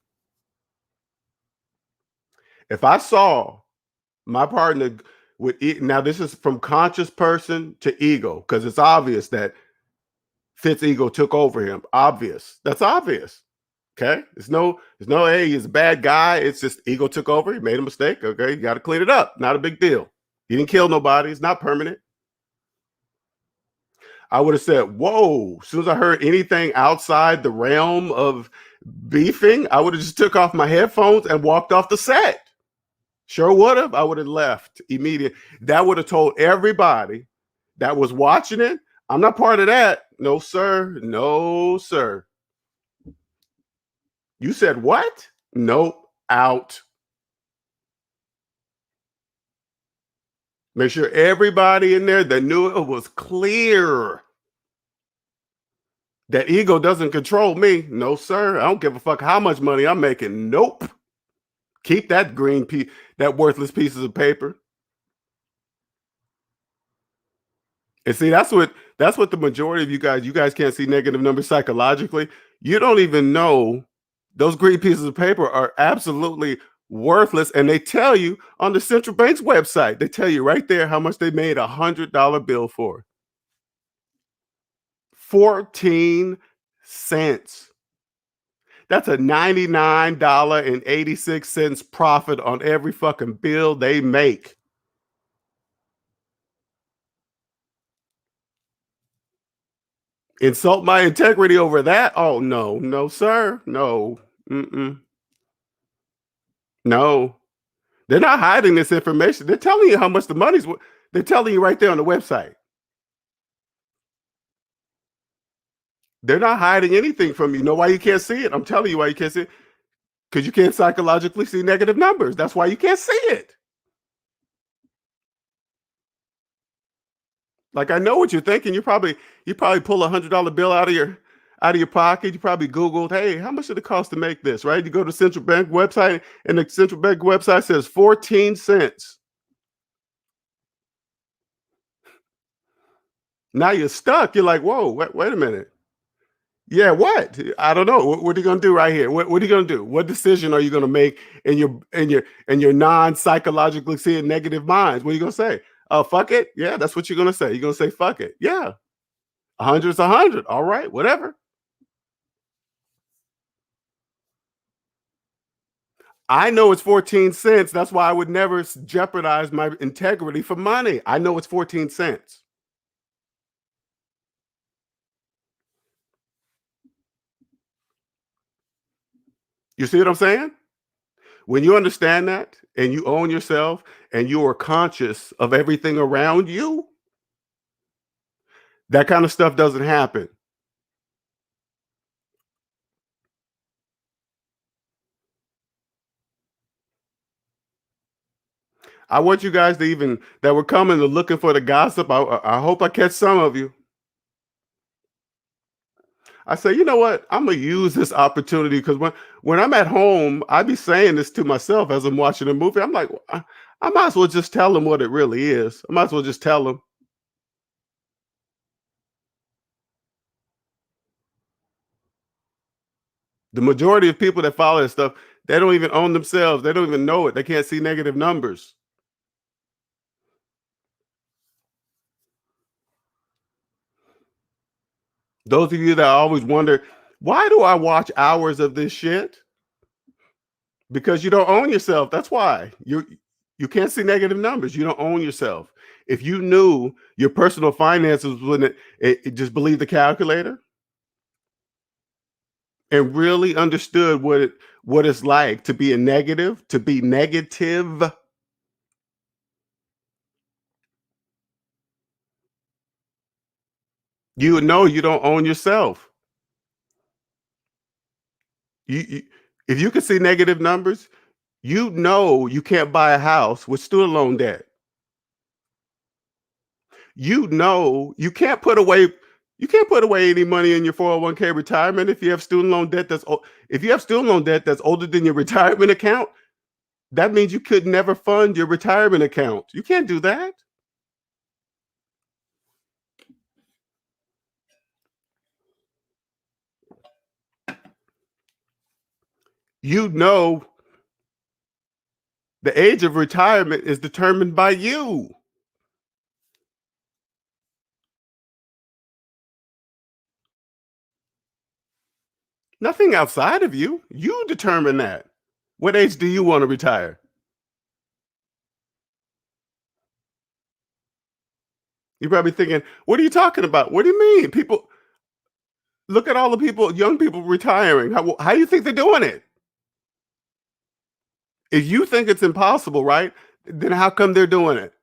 If I saw my partner with now this is from conscious person to ego because it's obvious that Fitz ego took over him. Obvious. That's obvious. Okay. There's no hey, he's a bad guy. It's just ego took over. He made a mistake. Okay. You got to clean it up. Not a big deal. He didn't kill nobody. It's not permanent. I would have said, whoa, as soon as I heard anything outside the realm of beefing, I would have just took off my headphones and walked off the set. Sure would have. I would have left immediately. That would have told everybody that was watching it, I'm not part of that. No, sir. No, sir. You said what? Nope. Out. Make sure everybody in there that knew it was clear that ego doesn't control me. No, sir. I don't give a fuck how much money I'm making. Nope. Keep that green piece, that worthless pieces of paper. And see, that's what the majority of you guys can't see negative numbers psychologically. You don't even know those green pieces of paper are absolutely worthless. And they tell you on the central bank's website, they tell you right there how much they made $100 bill for. 14 cents. That's a $99.86 profit on every fucking bill they make. Insult my integrity over that? Oh, no. No, sir. No. Mm-mm. No. They're not hiding this information. They're telling you how much the money's worth. They're telling you right there on the website. They're not hiding anything from you. You know why you can't see it? I'm telling you why you can't see it. Because you can't psychologically see negative numbers. That's why you can't see it. Like I know what you're thinking. You probably pull $100 bill out of your pocket. You probably Googled, hey, how much did it cost to make this? Right? You go to the central bank website, and the central bank website says 14 cents. Now you're stuck. You're like, whoa, wait a minute. Yeah, what? I don't know. What are you gonna do right here? What are you gonna do? What decision are you gonna make in your non-psychologically seeing negative minds? What are you gonna say? Oh, fuck it. Yeah, that's what you're gonna say. You're gonna say fuck it. Yeah. 100 is 100. All right, whatever. I know it's 14 cents. That's why I would never jeopardize my integrity for money. I know it's 14 cents. You see what I'm saying? When you understand that and you own yourself and you are conscious of everything around you, that kind of stuff doesn't happen. I want you guys to even that were coming and looking for the gossip. I hope I catch some of you. I say, you know what? I'm gonna use this opportunity because when I'm at home, I be saying this to myself as I'm watching a movie. I'm like, I might as well just tell them what it really is. I might as well just tell them. The majority of people that follow this stuff, they don't even own themselves. They don't even know it. They can't see negative numbers. Those of you that always wonder, why do I watch hours of this shit? Because you don't own yourself. That's why you can't see negative numbers. You don't own yourself. If you knew your personal finances, wouldn't it just believe the calculator and really understood what it's like to be to be negative. You would know you don't own yourself. You if you can see negative numbers, you know you can't buy a house with student loan debt. You know you can't put away any money in your 401k retirement if you have student loan debt if you have student loan debt that's older than your retirement account, that means you could never fund your retirement account. You can't do that. You know the age of retirement is determined by you. Nothing outside of you. You determine that. What age do you want to retire? You're probably thinking, what are you talking about? What do you mean? People look at all the people, young people retiring. How do you think they're doing it? If you think it's impossible, right? Then how come they're doing it?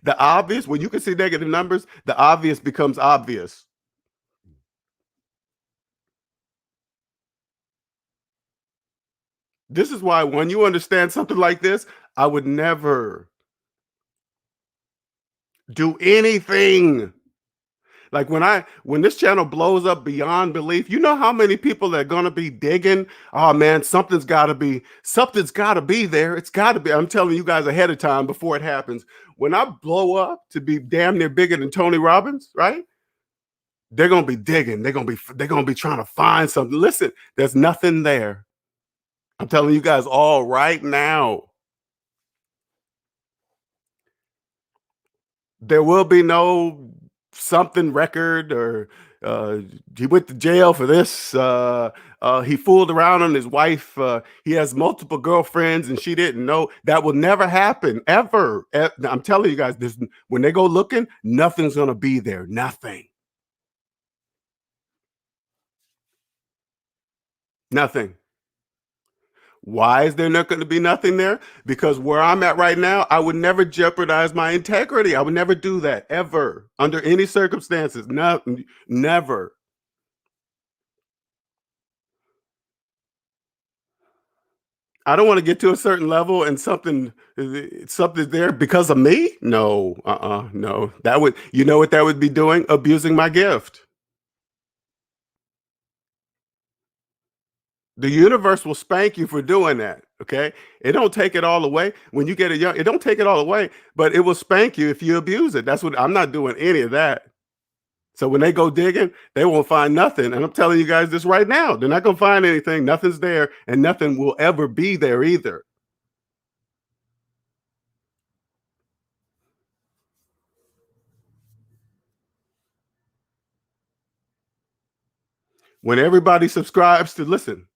The obvious, when you can see negative numbers, the obvious becomes obvious. This is why when you understand something like this, I would never do anything. Like when this channel blows up beyond belief, you know how many people are gonna be digging? Oh man, something's gotta be there. It's gotta be. I'm telling you guys ahead of time before it happens. When I blow up to be damn near bigger than Tony Robbins, right? They're gonna be digging. They're gonna be trying to find something. Listen, there's nothing there. I'm telling you guys all right now. There will be no something record or he went to jail for this. He fooled around on his wife. He has multiple girlfriends and she didn't know. That will never happen ever. I'm telling you guys, when they go looking, nothing's going to be there. Nothing. Nothing. Why is there not going to be nothing there? Because where I'm at right now, I would never jeopardize my integrity. I would never do that ever under any circumstances. No, never. I don't want to get to a certain level and something there because of me. No, no. That would, you know what that would be doing? Abusing my gift. The universe will spank you for doing that. Okay, it don't take it all away when you get a young. It don't take it all away, but it will spank you if you abuse it. That's what I'm not doing any of that. So when they go digging, they won't find nothing. And I'm telling you guys this right now. They're not gonna find anything. Nothing's there, and nothing will ever be there either. When everybody subscribes to listen,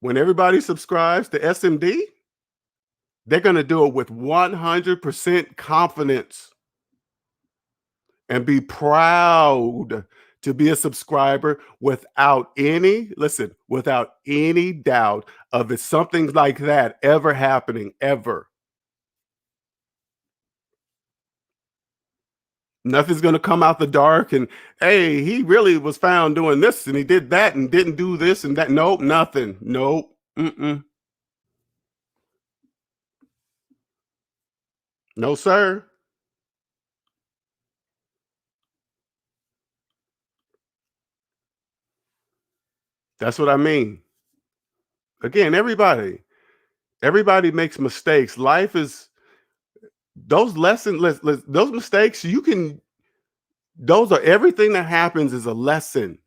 when everybody subscribes to SMD, they're going to do it with 100% confidence and be proud to be a subscriber without without any doubt of it something like that ever happening ever. Nothing's going to come out the dark and hey, he really was found doing this and he did that and didn't do this and that. Nope, nothing. Nope. Mm-mm. No, sir. That's what I mean. Again, everybody makes mistakes. Life is those lessons, those mistakes, those are everything that happens is a lesson.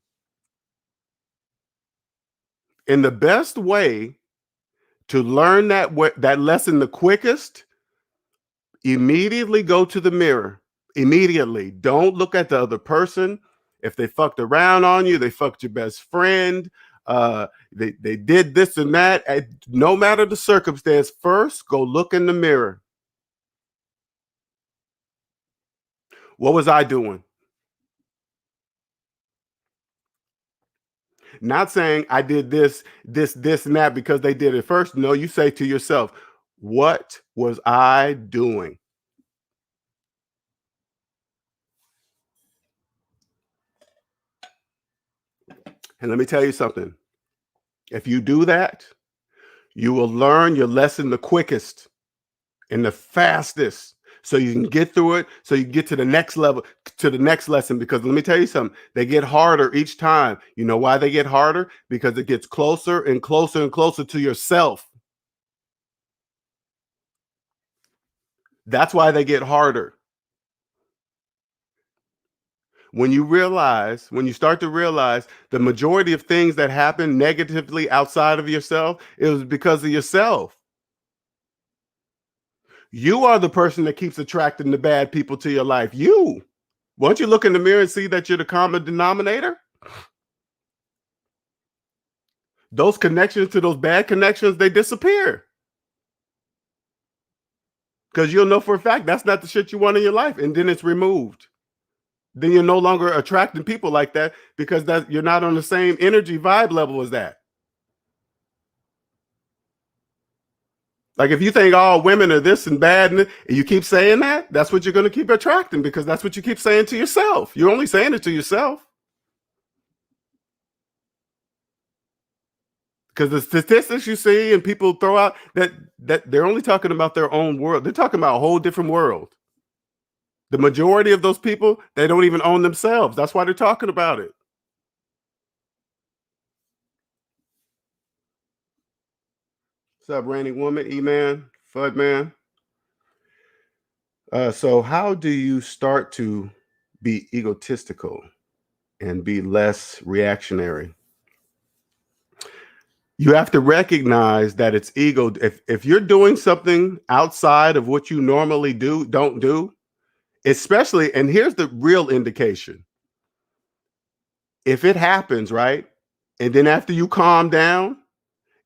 And the best way to learn that lesson the quickest, immediately go to the mirror. Immediately. Don't look at the other person. If they fucked around on you, they fucked your best friend, they did this and that. No matter the circumstance, first go look in the mirror. What was I doing? Not saying I did this, and that because they did it first. No, you say to yourself, what was I doing? And let me tell you something. If you do that, you will learn your lesson the quickest and the fastest. So you can get through it, so you get to the next level, to the next lesson. Because let me tell you something, they get harder each time. You know why they get harder? Because it gets closer and closer and closer to yourself. That's why they get harder. When you start to realize the majority of things that happen negatively outside of yourself, it was because of yourself. You are the person that keeps attracting the bad people to your life. You. Won't you look in the mirror and see that you're the common denominator? Those connections to those bad connections, they disappear. Because you'll know for a fact that's not the shit you want in your life. And then it's removed. Then you're no longer attracting people like that because that you're not on the same energy vibe level as that. Like if you think all women are this and bad and you keep saying that, that's what you're going to keep attracting because that's what you keep saying to yourself. You're only saying it to yourself. Because the statistics you see and people throw out that they're only talking about their own world. They're talking about a whole different world. The majority of those people, they don't even own themselves. That's why they're talking about it. What's up, Randy Woman, E-Man, Fud Man? So how do you start to be egotistical and be less reactionary? You have to recognize that it's ego. If you're doing something outside of what you normally don't do, especially, and here's the real indication. If it happens, right? And then after you calm down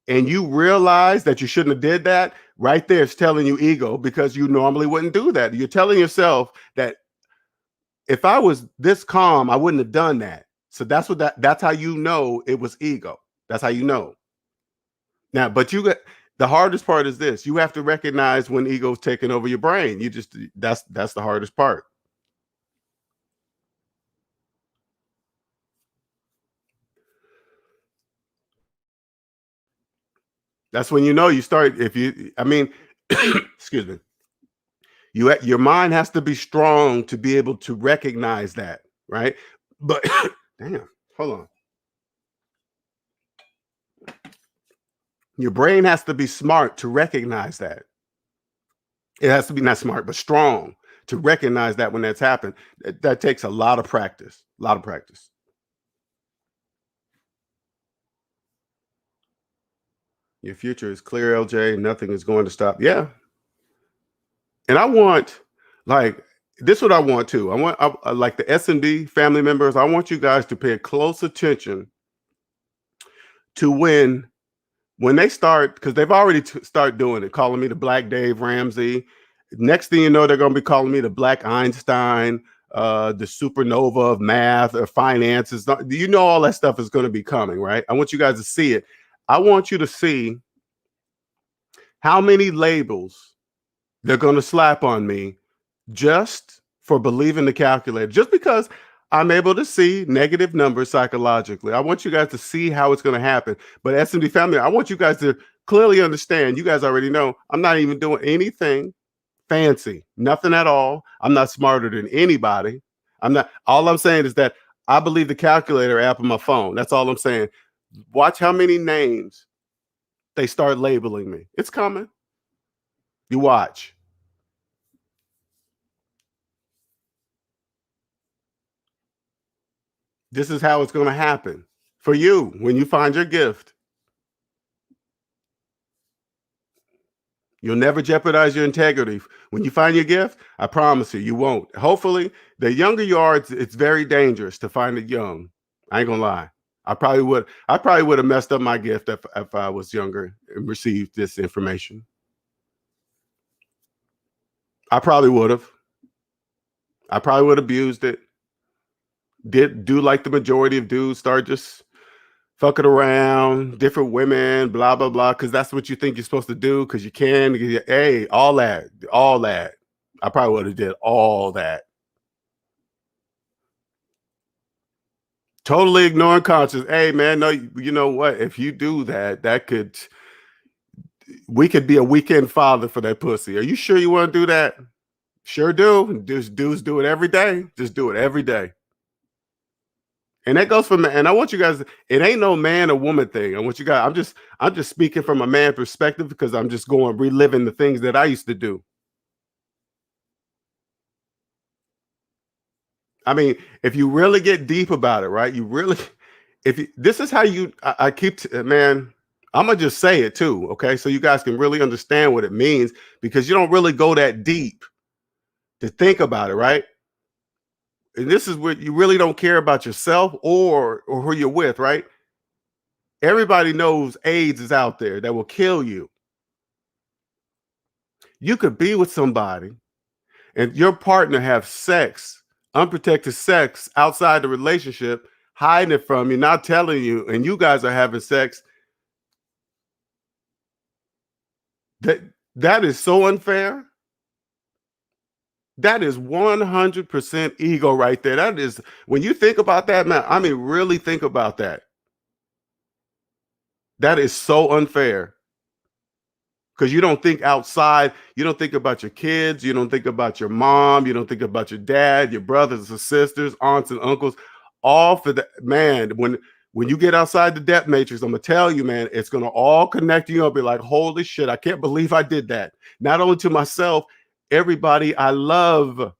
and you realize that you shouldn't have did that, right there it's telling you ego because you normally wouldn't do that. You're telling yourself that if I was this calm, I wouldn't have done that. So that's how you know it was ego. That's how you know. Now, but the hardest part is this. You have to recognize when ego's taking over your brain. That's the hardest part. That's when you know you start. If you, I mean, excuse me. Your mind has to be strong to be able to recognize that, right? But damn, hold on. Your brain has to be smart to recognize that. It has to be not smart, but strong to recognize that when that's happened. That takes a lot of practice. A lot of practice. Your future is clear, LJ. Nothing is going to stop. Yeah. And I want, like, this is what I want too. Like the S&B family members, I want you guys to pay close attention to when they start, because they've already start doing it, calling me the Black Dave Ramsey. Next thing you know, they're going to be calling me the Black Einstein, the supernova of math or finances. You know, all that stuff is going to be coming, right? I want you guys to see it. I want you to see how many labels they're going to slap on me just for believing the calculator, just because I'm able to see negative numbers psychologically. I want you guys to see how it's going to happen. But SMD family, I want you guys to clearly understand. You guys already know I'm not even doing anything fancy, nothing at all. I'm not smarter than anybody. I'm not. All I'm saying is that I believe the calculator app on my phone. That's all I'm saying. Watch how many names they start labeling me. It's coming. You watch. This is how it's going to happen for you when you find your gift. You'll never jeopardize your integrity. When you find your gift, I promise you, you won't. Hopefully, the younger you are, it's very dangerous to find it young. I ain't gonna lie. I probably would have messed up my gift if I was younger and received this information. I probably would have. I probably would have abused it. Did do like the majority of dudes, start just fucking around, different women, blah blah blah, because that's what you think you're supposed to do, because you can. Hey, all that, all that. I probably would have did all that. Totally ignoring conscience. Hey man, no, you know what? If you do that, we could be a weekend father for that pussy. Are you sure you want to do that? Sure do. Just dudes do it every day. Just do it every day. And that goes from, and I want you guys, it ain't no man or woman thing. I want you guys, I'm just speaking from a man perspective, because I'm just going reliving the things that I used to do. I mean, if you really get deep about it, right? You really, if you, this is how you, I keep, man, I'm gonna just say it too, okay? So you guys can really understand what it means, because you don't really go that deep to think about it, right? And this is what you really don't care about yourself or who you're with, right? Everybody knows AIDS is out there that will kill you. You could be with somebody and your partner have sex, unprotected sex outside the relationship, hiding it from you, not telling you, and you guys are having sex. That that is so unfair. That is 100% ego right there. That is, when you think about that, man, I mean, really think about that. That is so unfair, because you don't think outside. You don't think about your kids. You don't think about your mom. You don't think about your dad, your brothers and sisters, aunts and uncles. All for that, man. When you get outside the debt matrix, I'm gonna tell you, man, it's gonna all connect you. I'll be like, holy shit, I can't believe I did that. Not only to myself, everybody I love.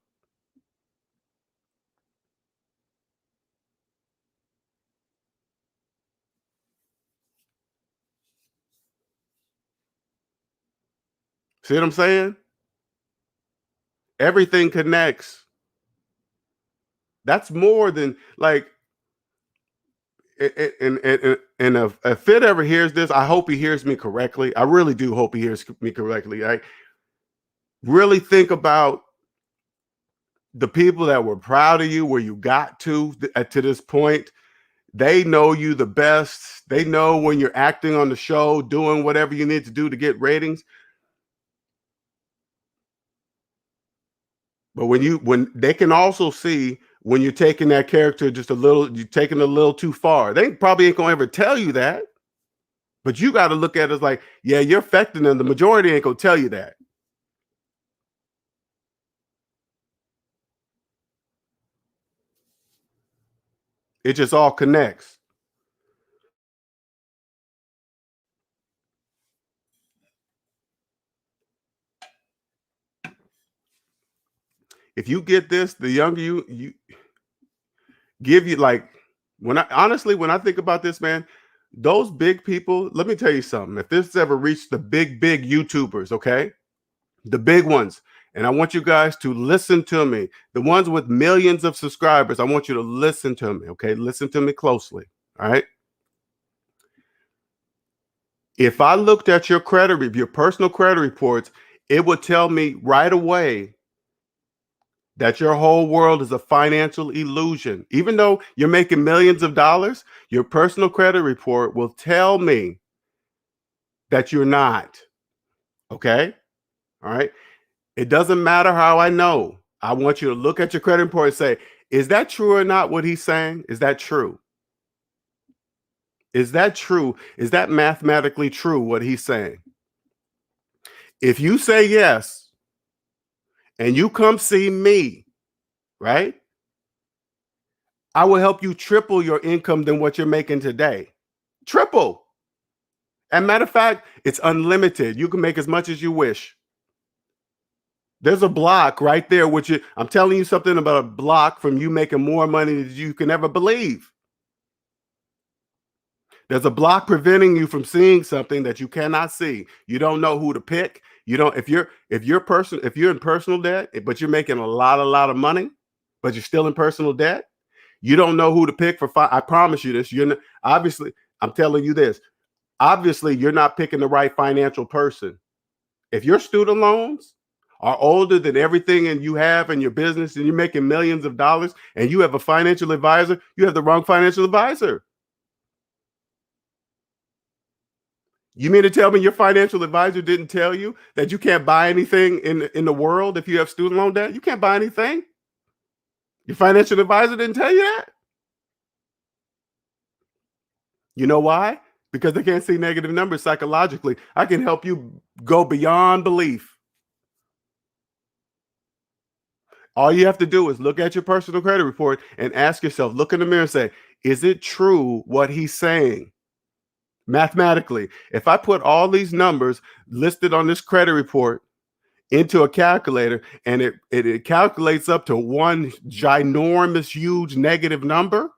See what I'm saying? Everything connects. That's more than like, and if Fit ever hears this, I hope he hears me correctly. I really do hope he hears me correctly. I really think about the people that were proud of you, where you got to this point. They know you the best. They know when you're acting on the show, doing whatever you need to do to get ratings. But when they can also see when you're taking that character just a little, you're taking it a little too far. They probably ain't gonna ever tell you that. But you got to look at it as like, yeah, you're affecting them. The majority ain't gonna tell you that. It just all connects. If you get this, the younger you give you like, when I think about this, man, those big people, let me tell you something. If this ever reached the big YouTubers, okay, the big ones, and I want you guys to listen to me, the ones with millions of subscribers, I want you to listen to me, okay? Listen to me closely, all right? If I looked at your your personal credit reports, it would tell me right away that your whole world is a financial illusion. Even though you're making millions of dollars, your personal credit report will tell me that you're not. Okay? All right? It doesn't matter how I know. I want you to look at your credit report and say, is that true or not what he's saying? Is that true? Is that true? Is that mathematically true what he's saying? If you say yes and you come see me, right? I will help you triple your income than what you're making today. Triple. And matter of fact, it's unlimited. You can make as much as you wish. There's a block right there, which I'm telling you something about a block from you making more money than you can ever believe. There's a block preventing you from seeing something that you cannot see. You don't know who to pick. You don't, if you're in personal debt, but you're making a lot of money, but you're still in personal debt, you don't know who to pick for. I promise you this. You're not, obviously, I'm telling you this. Obviously, you're not picking the right financial person. If your student loans are older than everything and you have in your business, and you're making millions of dollars, and you have a financial advisor, you have the wrong financial advisor. You mean to tell me your financial advisor didn't tell you that you can't buy anything in the world if you have student loan debt? You can't buy anything. Your financial advisor didn't tell you that. You know why? Because they can't see negative numbers psychologically. I can help you go beyond belief. All you have to do is look at your personal credit report and ask yourself, look in the mirror and say, is it true what he's saying? Mathematically, if I put all these numbers listed on this credit report into a calculator and it calculates up to one ginormous, huge negative number,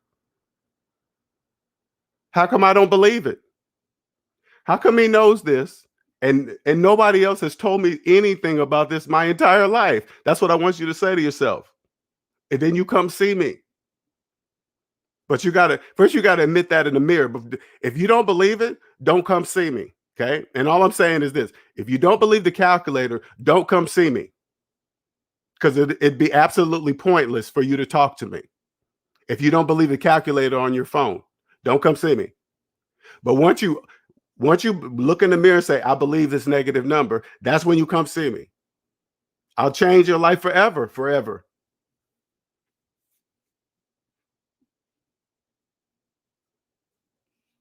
how come I don't believe it? How come he knows this and nobody else has told me anything about this my entire life? That's what I want you to say to yourself. And then you come see me. But you gotta admit that in the mirror. But if you don't believe it, don't come see me. Okay. And all I'm saying is this: if you don't believe the calculator, don't come see me. Because it'd be absolutely pointless for you to talk to me. If you don't believe the calculator on your phone, don't come see me. But once you look in the mirror and say, I believe this negative number, that's when you come see me. I'll change your life forever, forever.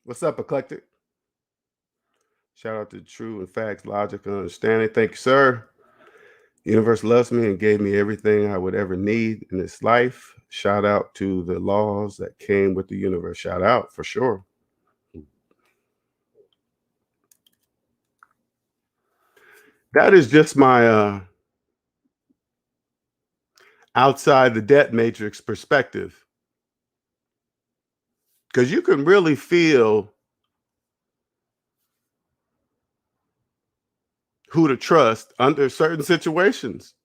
What's up, Eclectic? Shout out to True and Facts, Logic, and Understanding. Thank you, sir. The universe loves me and gave me everything I would ever need in this life. Shout out to the laws that came with the universe. Shout out for sure. That is just my outside the debt matrix perspective. Because you can really feel who to trust under certain situations.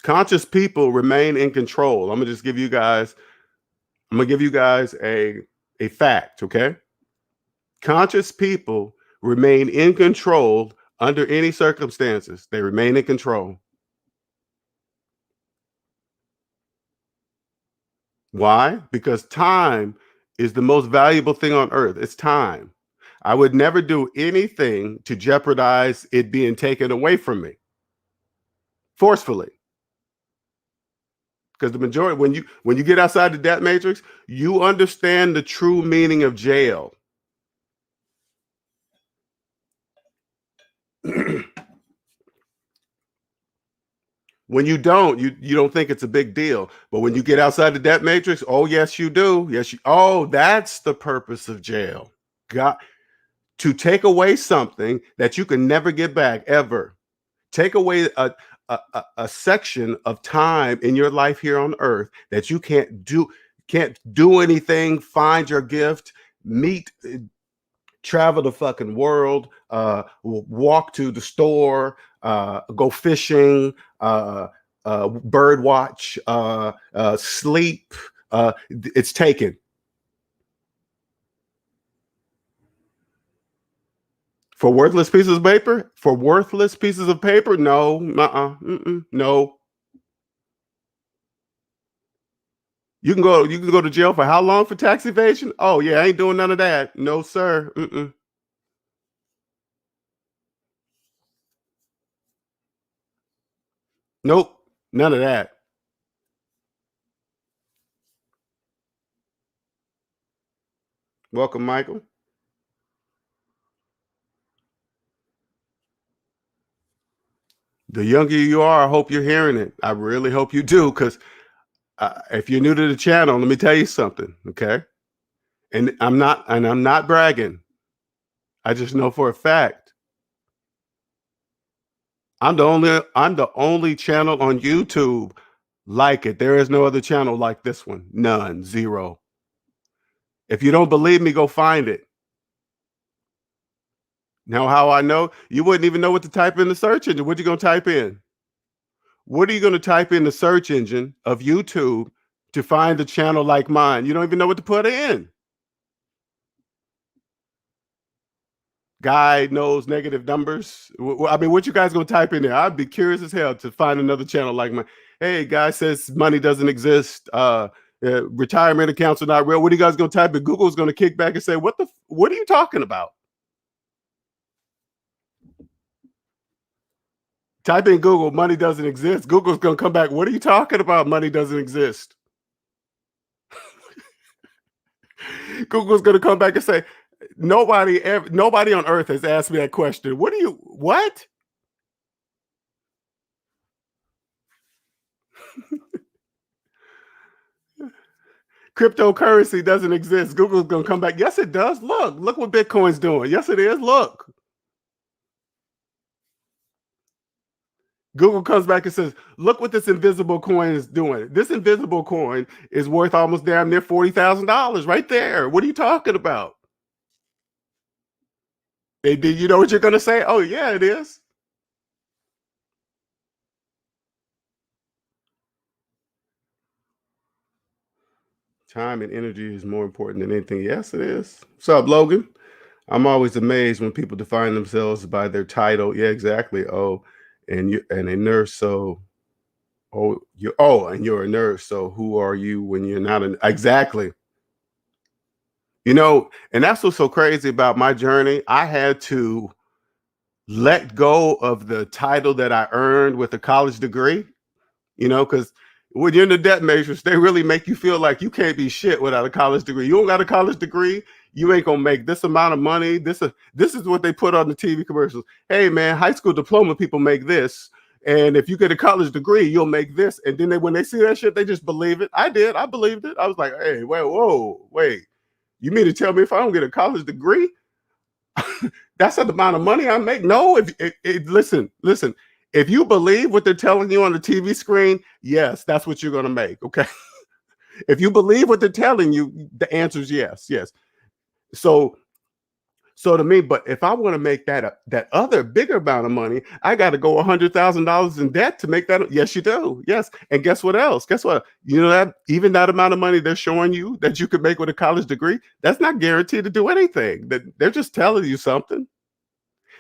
Conscious people remain in control. I'm gonna give you guys a fact, okay? Conscious people remain in control under any circumstances. They remain in control. Why? Because time is the most valuable thing on earth. It's time. I would never do anything to jeopardize it being taken away from me forcefully. Because the majority, when you get outside the debt matrix, you understand the true meaning of jail. When you don't, you don't think it's a big deal. But when you get outside the debt matrix, oh yes, you do. Yes, oh, that's the purpose of jail. God, to take away something that you can never get back ever. Take away a section of time in your life here on earth that you can't do anything, find your gift, meet, travel the fucking world, walk to the store, go fishing, bird watch, sleep. It's taken. For worthless pieces of paper? For worthless pieces of paper? No. No. You can go to jail for how long for tax evasion? Oh yeah, I ain't doing none of that. No, sir. Nope. None of that. Welcome, Michael. The younger you are, I hope you're hearing it. I really hope you do, because if you're new to the channel, let me tell you something, okay? And I'm not bragging. I just know for a fact. I'm the only channel on YouTube like it. There is no other channel like this one. None. Zero. If you don't believe me, go find it. Now, how I know? You wouldn't even know what to type in the search engine. What are you going to type in? What are you going to type in the search engine of YouTube to find a channel like mine? You don't even know what to put in. Guy knows negative numbers. I mean, what you guys gonna type in there? I'd be curious as hell to find another channel like my. Hey, guy says money doesn't exist. Retirement accounts are not real. What are you guys gonna type in? Google's gonna kick back and say, What are you talking about? Type in Google, money doesn't exist. Google's gonna come back. What are you talking about? Money doesn't exist. Google's gonna come back and say, nobody on earth has asked me that question. What? Cryptocurrency doesn't exist. Google's gonna come back. Yes, it does. Look what Bitcoin's doing. Yes, it is. Look. Google comes back and says, look what this invisible coin is doing. This invisible coin is worth almost damn near $40,000 right there. What are you talking about? You know what you're gonna say? Oh, yeah, it is. Time and energy is more important than anything. Yes, it is. What's up, Logan? I'm always amazed when people define themselves by their title. Yeah, exactly. Oh, and a nurse. So, and you're a nurse. So, who are you when you're not an exactly? And that's what's so crazy about my journey. I had to let go of the title that I earned with a college degree. Because when you're in the debt matrix, they really make you feel like you can't be shit without a college degree. You don't got a college degree, you ain't gonna make this amount of money. This is what they put on the TV commercials. Hey man, high school diploma people make this, and if you get a college degree, you'll make this. And then when they see that shit, they just believe it. I did. I believed it. I was like, hey, wait. You mean to tell me if I don't get a college degree, that's the amount of money I make? No. Listen. If you believe what they're telling you on the TV screen, yes, that's what you're going to make. Okay. If you believe what they're telling you, the answer is yes. So to me, but if I want to make that other bigger amount of money, I got to go $100,000 in debt to make that. Yes, you do. Yes. And guess what else? Guess what? You know that even that amount of money they're showing you that you could make with a college degree, that's not guaranteed to do anything. They're just telling you something.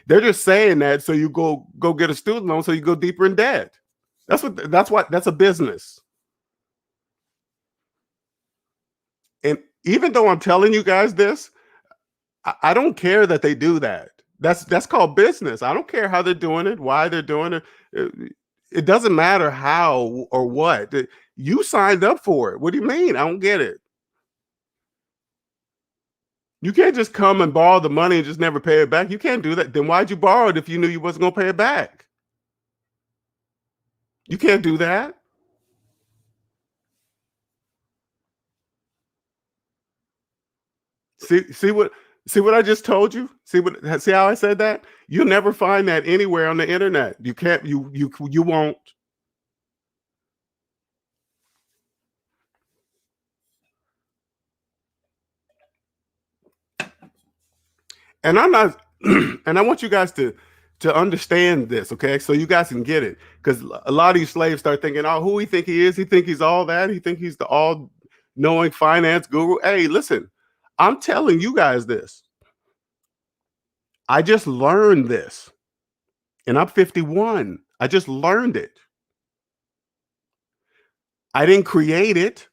They're just saying that so you go get a student loan so you go deeper in debt. That's a business. And even though I'm telling you guys this, I don't care that they do that. That's called business. I don't care how they're doing it, why they're doing it. It doesn't matter how or what. You signed up for it. What do you mean? I don't get it. You can't just come and borrow the money and just never pay it back. You can't do that. Then why'd you borrow it if you knew you wasn't going to pay it back? You can't do that. See what I just told you? See how I said that? You'll never find that anywhere on the internet. You can't you won't. And I'm not and I want you guys to understand this, okay? So you guys can get it. Because a lot of you slaves start thinking, oh, who he think he is? He think he's all that. He think he's the all knowing finance guru. Hey, listen, I'm telling you guys this. I just learned this. And I'm 51. I just learned it. I didn't create it.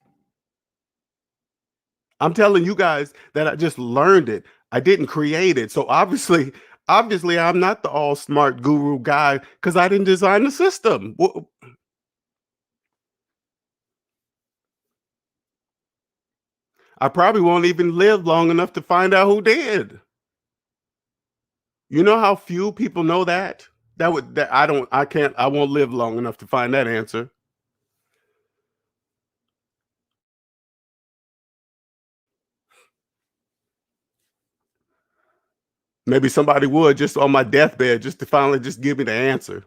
I'm telling you guys that I just learned it. I didn't create it. So obviously I'm not the all smart guru guy because I didn't design the system. I probably won't even live long enough to find out who did. You know how few people know that? I won't live long enough to find that answer. Maybe somebody would just on my deathbed just to finally just give me the answer.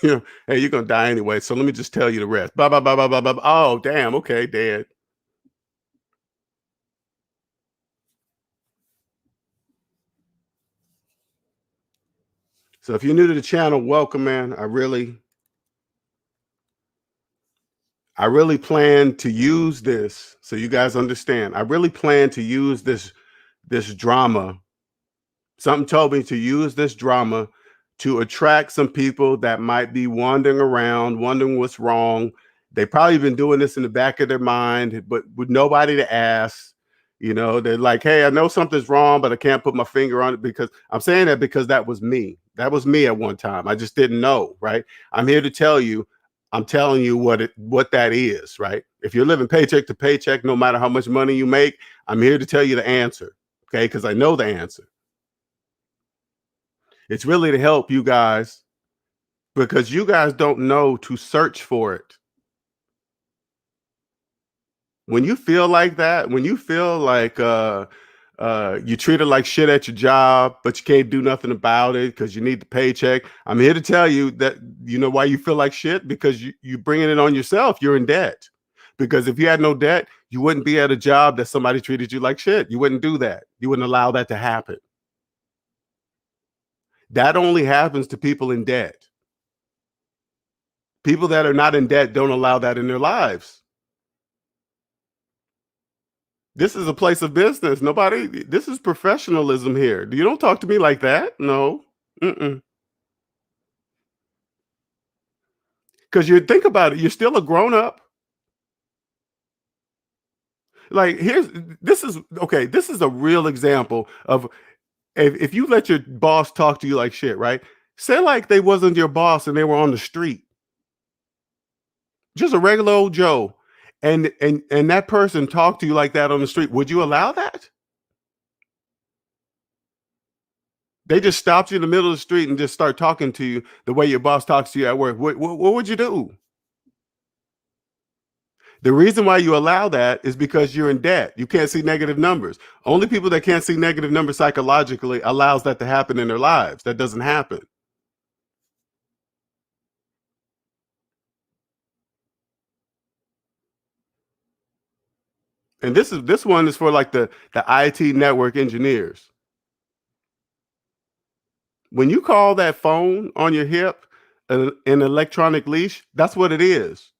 Hey, you're gonna die anyway, so let me just tell you the rest. Blah blah blah blah blah blah. Oh, damn. Okay, dead. So if you're new to the channel, welcome, man. I really plan to use this so you guys understand. I really plan to use this drama Something told me to use this drama to attract some people that might be wandering around, wondering what's wrong. They probably been doing this in the back of their mind, but with nobody to ask. They're like, hey, I know something's wrong, but I can't put my finger on it, because I'm saying that because that was me. That was me at one time. I just didn't know, right? I'm here to tell you, I'm telling you what that is, right? If you're living paycheck to paycheck, no matter how much money you make, I'm here to tell you the answer, okay? Because I know the answer. It's really to help you guys, because you guys don't know to search for it. When you feel like that, when you feel like you treated like shit at your job, but you can't do nothing about it because you need the paycheck, I'm here to tell you that you know why you feel like shit, because you bringing it on yourself. You're in debt. Because if you had no debt, you wouldn't be at a job that somebody treated you like shit. You wouldn't do that. You wouldn't allow that to happen. That only happens to people in debt. People that are not in debt don't allow that in their lives. This is a place of business. This is professionalism here. You don't talk to me like that. No. Mm-mm. Because you think about it, you're still a grown up. Like, this is okay. This is a real example of, if you let your boss talk to you like shit, right? Say like they wasn't your boss and they were on the street, just a regular old Joe, and that person talked to you like that on the street. Would you allow that? They just stopped you in the middle of the street and just start talking to you the way your boss talks to you at work. What would you do? The reason why you allow that is because you're in debt. You can't see negative numbers. Only people that can't see negative numbers psychologically allows that to happen in their lives. That doesn't happen. And this one is for like the IT network engineers. When you call that phone on your hip an electronic leash, that's what it is.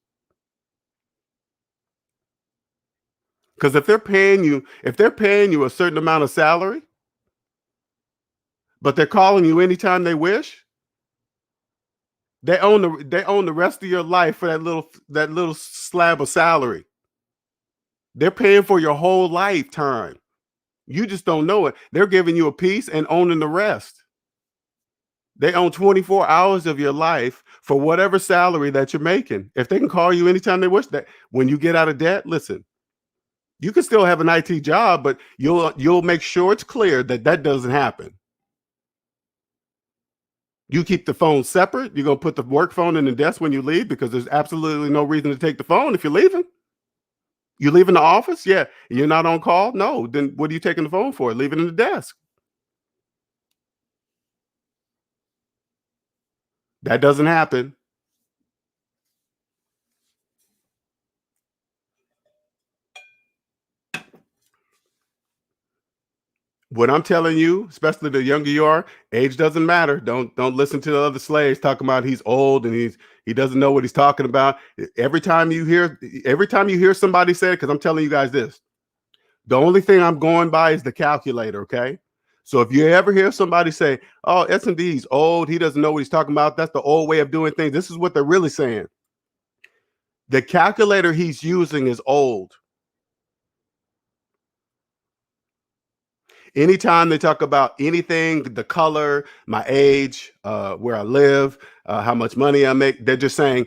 Because if they're paying you a certain amount of salary, but they're calling you anytime they wish, they own the rest of your life for that little slab of salary. They're paying for your whole lifetime. You just don't know it. They're giving you a piece and owning the rest. They own 24 hours of your life for whatever salary that you're making. If they can call you anytime they wish, that when you get out of debt, listen, you can still have an IT job, but you'll make sure it's clear that that doesn't happen. You keep the phone separate. You're going to put the work phone in the desk when you leave, because there's absolutely no reason to take the phone if you're leaving. You leaving the office? Yeah. You're not on call? No. Then what are you taking the phone for? Leave it in the desk. That doesn't happen. What I'm telling you, especially the younger you are, age doesn't matter. Don't listen to the other slaves talking about he's old and he doesn't know what he's talking about. Every time you hear somebody say it, because I'm telling you guys this, the only thing I'm going by is the calculator. Okay. So if you ever hear somebody say, "Oh, S&D's old, he doesn't know what he's talking about," that's the old way of doing things. This is what they're really saying. The calculator he's using is old. Anytime they talk about anything, the color, my age, where I live, how much money I make, they're just saying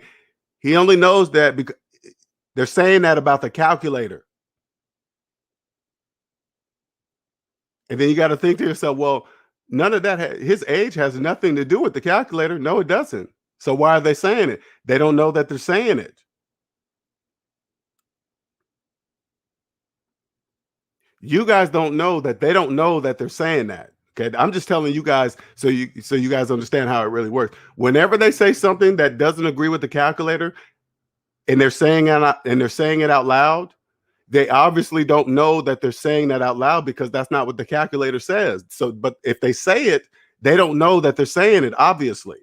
he only knows that because they're saying that about the calculator. And then you got to think to yourself, well, none of that, his age has nothing to do with the calculator. No, it doesn't. So why are they saying it? They don't know that they're saying it. You guys don't know that they don't know that they're saying that. Okay, I'm just telling you guys so you guys understand how it really works. Whenever they say something that doesn't agree with the calculator, and they're saying it out loud, they obviously don't know that they're saying that out loud, because that's not what the calculator says. So, but if they say it, they don't know that they're saying it, obviously.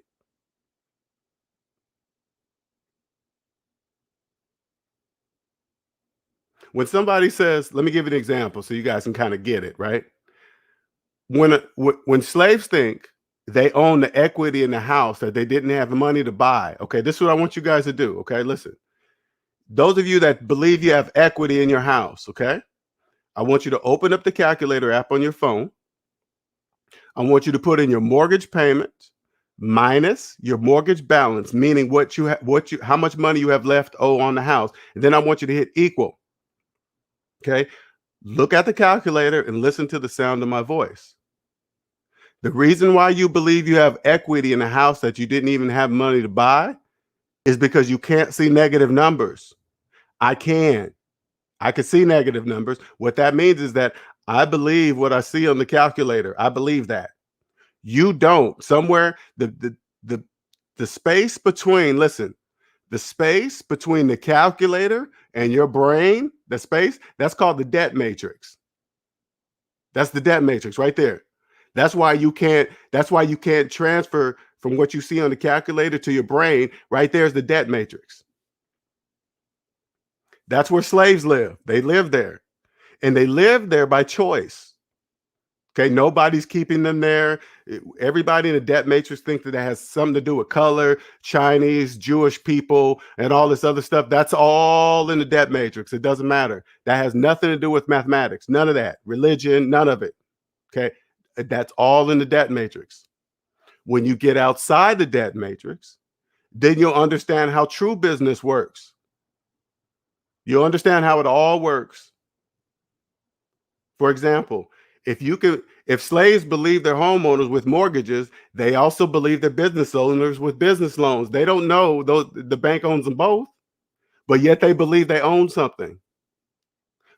When somebody says, let me give you an example so you guys can kind of get it, right? when slaves think they own the equity in the house that they didn't have the money to buy, okay, this is what I want you guys to do. Okay, listen, those of you that believe you have equity in your house, okay, I want you to open up the calculator app on your phone. I want you to put in your mortgage payment minus your mortgage balance, meaning how much money you have left owe on the house. And then I want you to hit equal. Okay. Look at the calculator and listen to the sound of my voice. The reason why you believe you have equity in a house that you didn't even have money to buy is because you can't see negative numbers. I can. I can see negative numbers. What that means is that I believe what I see on the calculator. I believe that. You don't. Somewhere the space between, listen, the space between the calculator and your brain, the space, that's called the debt matrix. That's the debt matrix right there. That's why you can't transfer from what you see on the calculator to your brain. Right there's the debt matrix. That's where slaves live. They live there. And they live there by choice. Okay, nobody's keeping them there. Everybody in the debt matrix thinks that it has something to do with color, Chinese, Jewish people, and all this other stuff. That's all in the debt matrix. It doesn't matter. That has nothing to do with mathematics. None of that. Religion, none of it. Okay, that's all in the debt matrix. When you get outside the debt matrix, then you'll understand how true business works. You'll understand how it all works. For example, if slaves believe they're homeowners with mortgages, they also believe they're business owners with business loans. They don't know the bank owns them both, but yet they believe they own something.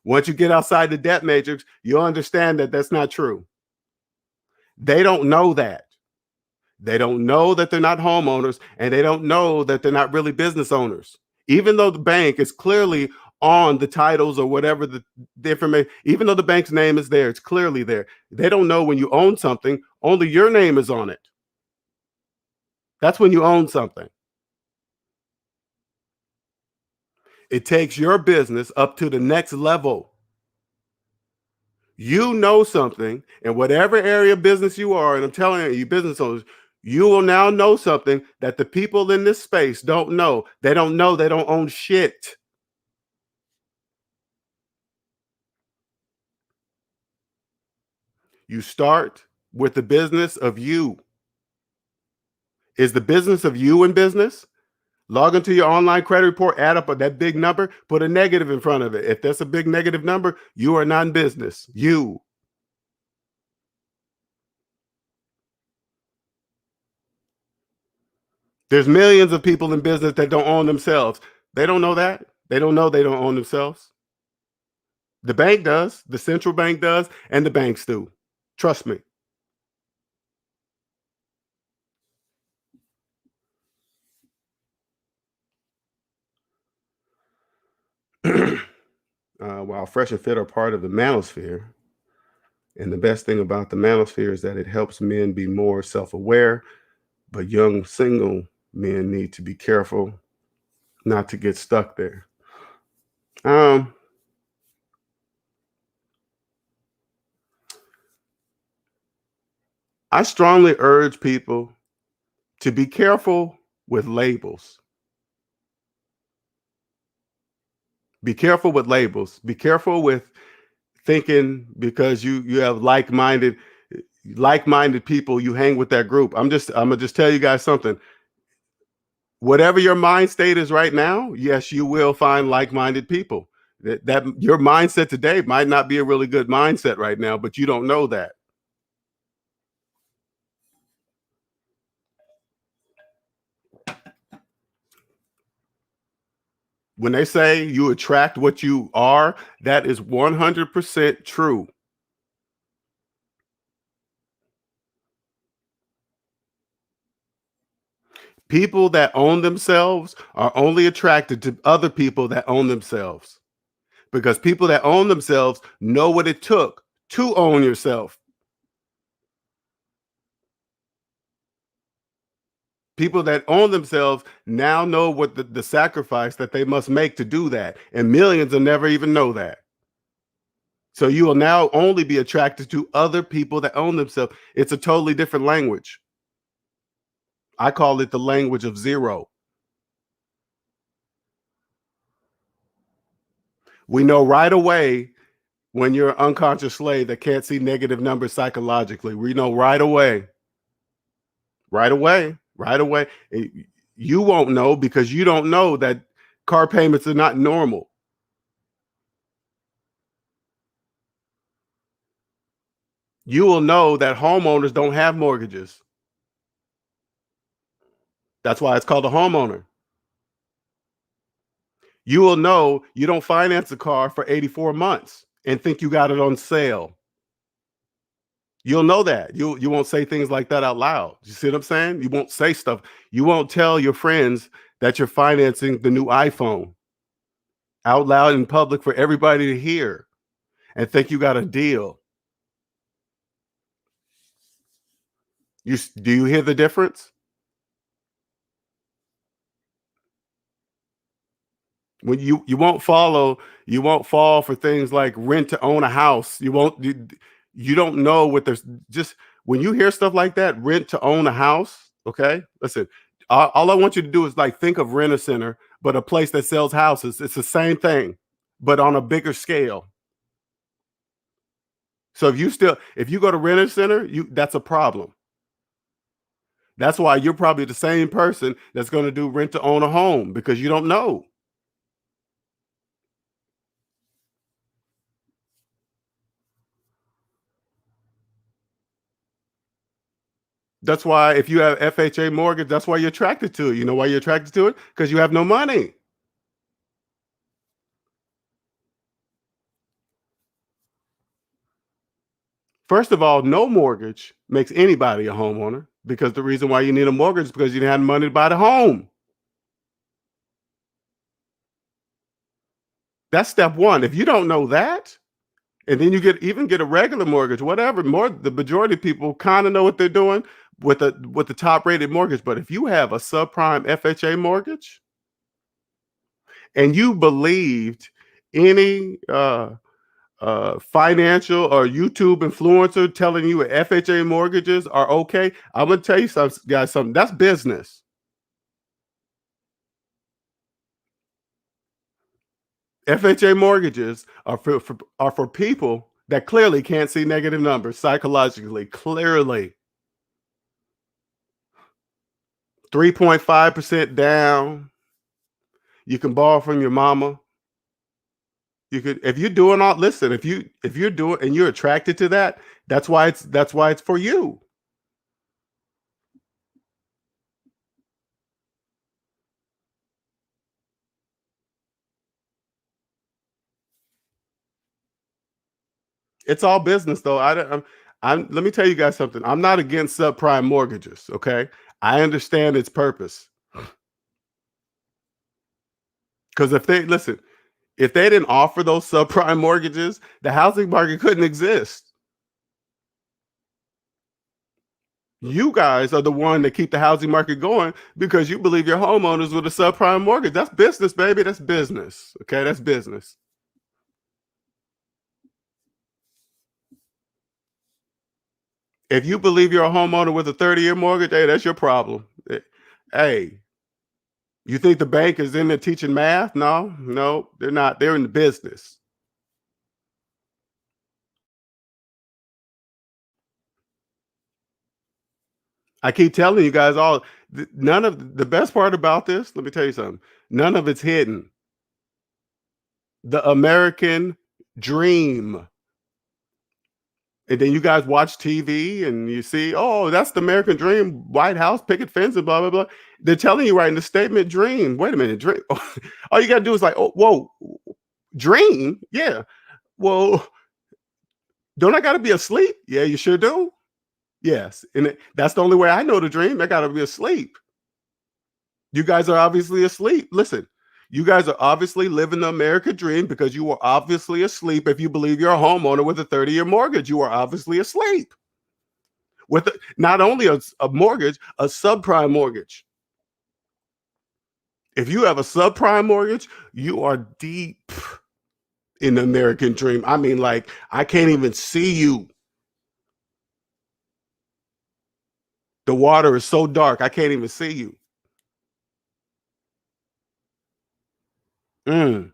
Once you get outside the debt matrix, you'll understand that that's not true. They don't know that. They don't know that they're not homeowners, and they don't know that they're not really business owners. Even though the bank is clearly on the titles or whatever the information, even though the bank's name is there, it's clearly there. They don't know when you own something, only your name is on it. That's when you own something. It takes your business up to the next level. You know something in whatever area of business you are, and I'm telling you, business owners, you will now know something that the people in this space don't know. They don't know they don't own shit. You start with the business of you. Is the business of you in business? Log into your online credit report, add up that big number, put a negative in front of it. If that's a big negative number, you are not in business. You. There's millions of people in business that don't own themselves. They don't know that. They don't know they don't own themselves. The bank does, the central bank does, and the banks do. Trust me. While Fresh and Fit are part of the manosphere, and the best thing about the manosphere is that it helps men be more self-aware, but young single men need to be careful not to get stuck there. I strongly urge people to be careful with labels. Be careful with labels. Be careful with thinking because you have like-minded people, you hang with that group. I'm gonna just tell you guys something. Whatever your mind state is right now, yes, you will find like-minded people. That your mindset today might not be a really good mindset right now, but you don't know that. When they say you attract what you are, that is 100% true. People that own themselves are only attracted to other people that own themselves, because people that own themselves know what it took to own yourself. People that own themselves now know what the sacrifice that they must make to do that. And millions will never even know that. So you will now only be attracted to other people that own themselves. It's a totally different language. I call it the language of zero. We know right away when you're an unconscious slave that can't see negative numbers psychologically. We know right away, right away, right away. You won't know because you don't know that car payments are not normal. You will know that homeowners don't have mortgages. That's why it's called a homeowner. You will know you don't finance a car for 84 months and think you got it on sale. You'll know that. You won't say things like that out loud. You see what I'm saying? You won't say stuff. You won't tell your friends that you're financing the new iPhone out loud in public for everybody to hear and think you got a deal. Do you hear the difference? When you won't fall for things like rent to own a house. You don't know what there's just when you hear stuff like that, rent to own a house. Okay, listen. All I want you to do is like think of Rent a Center, but a place that sells houses. It's the same thing, but on a bigger scale. So if you go to Rent a Center, that's a problem. That's why you're probably the same person that's going to do rent to own a home because you don't know. That's why if you have FHA mortgage, that's why you're attracted to it. You know why you're attracted to it? Because you have no money. First of all, no mortgage makes anybody a homeowner because the reason why you need a mortgage is because you didn't have money to buy the home. That's step one. If you don't know that, and then you get a regular mortgage, whatever, the majority of people kind of know what they're doing with the top rated mortgage. But if you have a subprime FHA mortgage and you believed any financial or YouTube influencer telling you FHA mortgages are okay, I'm gonna tell you something, guys. Something that's business. FHA mortgages are for people that clearly can't see negative numbers psychologically. Clearly, 3.5% down. You can borrow from your mama. You could if you're doing all listen, if you're doing and you're attracted to that, that's why it's for you. It's all business though. I'm let me tell you guys something. I'm not against subprime mortgages, okay? I understand its purpose. Because if they didn't offer those subprime mortgages, the housing market couldn't exist. You guys are the one that keep the housing market going because you believe your homeowners with a subprime mortgage. That's business, baby. That's business. Okay, that's business. If you believe you're a homeowner with a 30-year mortgage, hey, that's your problem. Hey, you think the bank is in there teaching math? No, no, they're not. They're in the business. I keep telling you guys all none of the best part about this, let me tell you something. None of it's hidden. The American dream. And then you guys watch TV and you see, oh, that's the American dream, White House, picket fence, and blah, blah, blah. They're telling you right in the statement, dream. Wait a minute, dream. All you got to do is like, oh, whoa, dream? Yeah. Well, don't I got to be asleep? Yeah, you sure do. Yes. And that's the only way I know to dream. I got to be asleep. You guys are obviously asleep. Listen, you guys are obviously living the American dream because you were obviously asleep. If you believe you're a homeowner with a 30-year mortgage, you are obviously asleep. Not only a mortgage, a subprime mortgage. If you have a subprime mortgage, you are deep in the American dream. I mean, like, I can't even see you. The water is so dark, I can't even see you. Mm.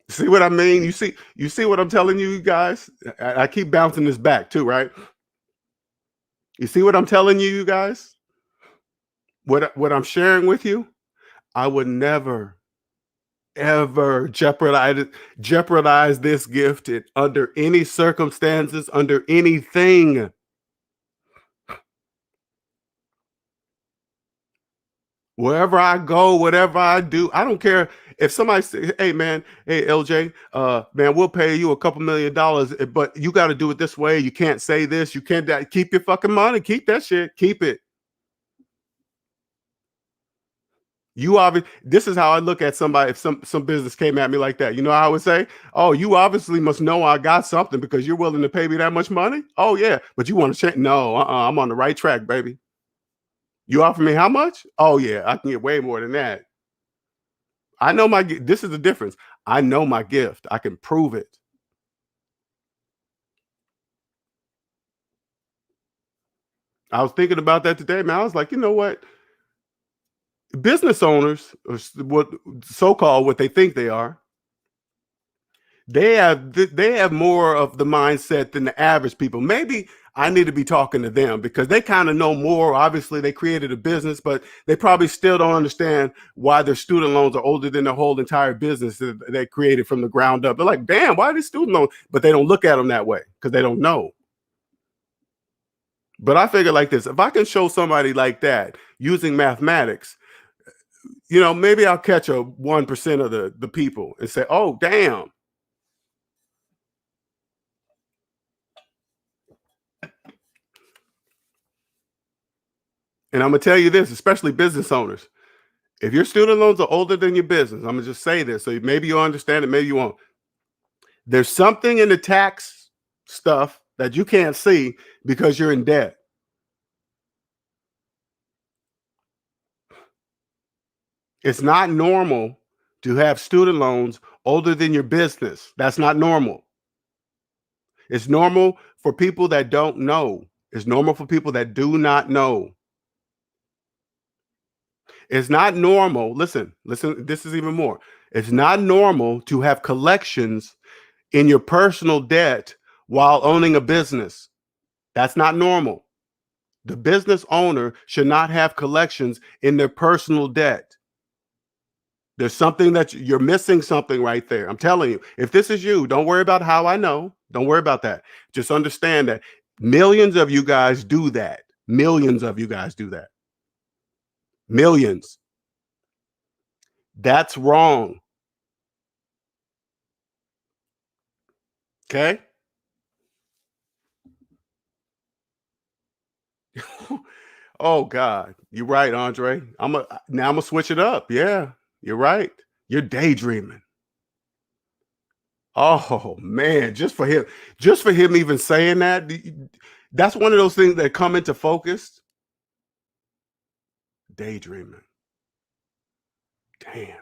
See what I mean? You see what I'm telling you guys? I keep bouncing this back too, right? You see what I'm telling you guys? What I'm sharing with you? I would never ever jeopardize this gift under any circumstances, under anything. Wherever I go, whatever I do, I don't care if somebody say, "Hey man, hey LJ, man, we'll pay you a couple $1,000,000, but you got to do it this way. You can't say this. You can't that. Keep your fucking money. Keep that shit. Keep it." You obviously, this is how I look at somebody. If some business came at me like that, you know, I would say, "Oh, you obviously must know I got something because you're willing to pay me that much money." Oh yeah, but you want to change? No, I'm on the right track, baby. You offer me how much? Oh yeah, I can get way more than that. I know this is the difference. I know my gift. I can prove it. I was thinking about that today, man. I was like, you know what? Business owners, or what so-called what they think they are, they have more of the mindset than the average people. Maybe I need to be talking to them because they kind of know more. Obviously, they created a business, but they probably still don't understand why their student loans are older than their whole entire business that they created from the ground up. They're like, damn, why are these student loans? But they don't look at them that way because they don't know. But I figure like this: if I can show somebody like that using mathematics, you know, maybe I'll catch a 1% of the people and say, "Oh, damn." And I'm gonna tell you this, especially business owners: if your student loans are older than your business, I'm gonna just say this, so maybe you'll understand it, maybe you won't. There's something in the tax stuff that you can't see because you're in debt. It's not normal to have student loans older than your business. That's not normal. It's normal for people that don't know. It's normal for people that do not know. It's not normal. Listen, this is even more. It's not normal to have collections in your personal debt while owning a business. That's not normal. The business owner should not have collections in their personal debt. There's something that you're missing something right there. I'm telling you, if this is you, don't worry about how I know. Don't worry about that. Just understand that millions of you guys do that. Millions of you guys do that. Millions. That's wrong. Okay. Oh God, you're right, Andre. I'm gonna switch it up. Yeah, you're right. You're daydreaming. Oh man, just for him even saying that, that's one of those things that come into focus. Daydreaming. Damn,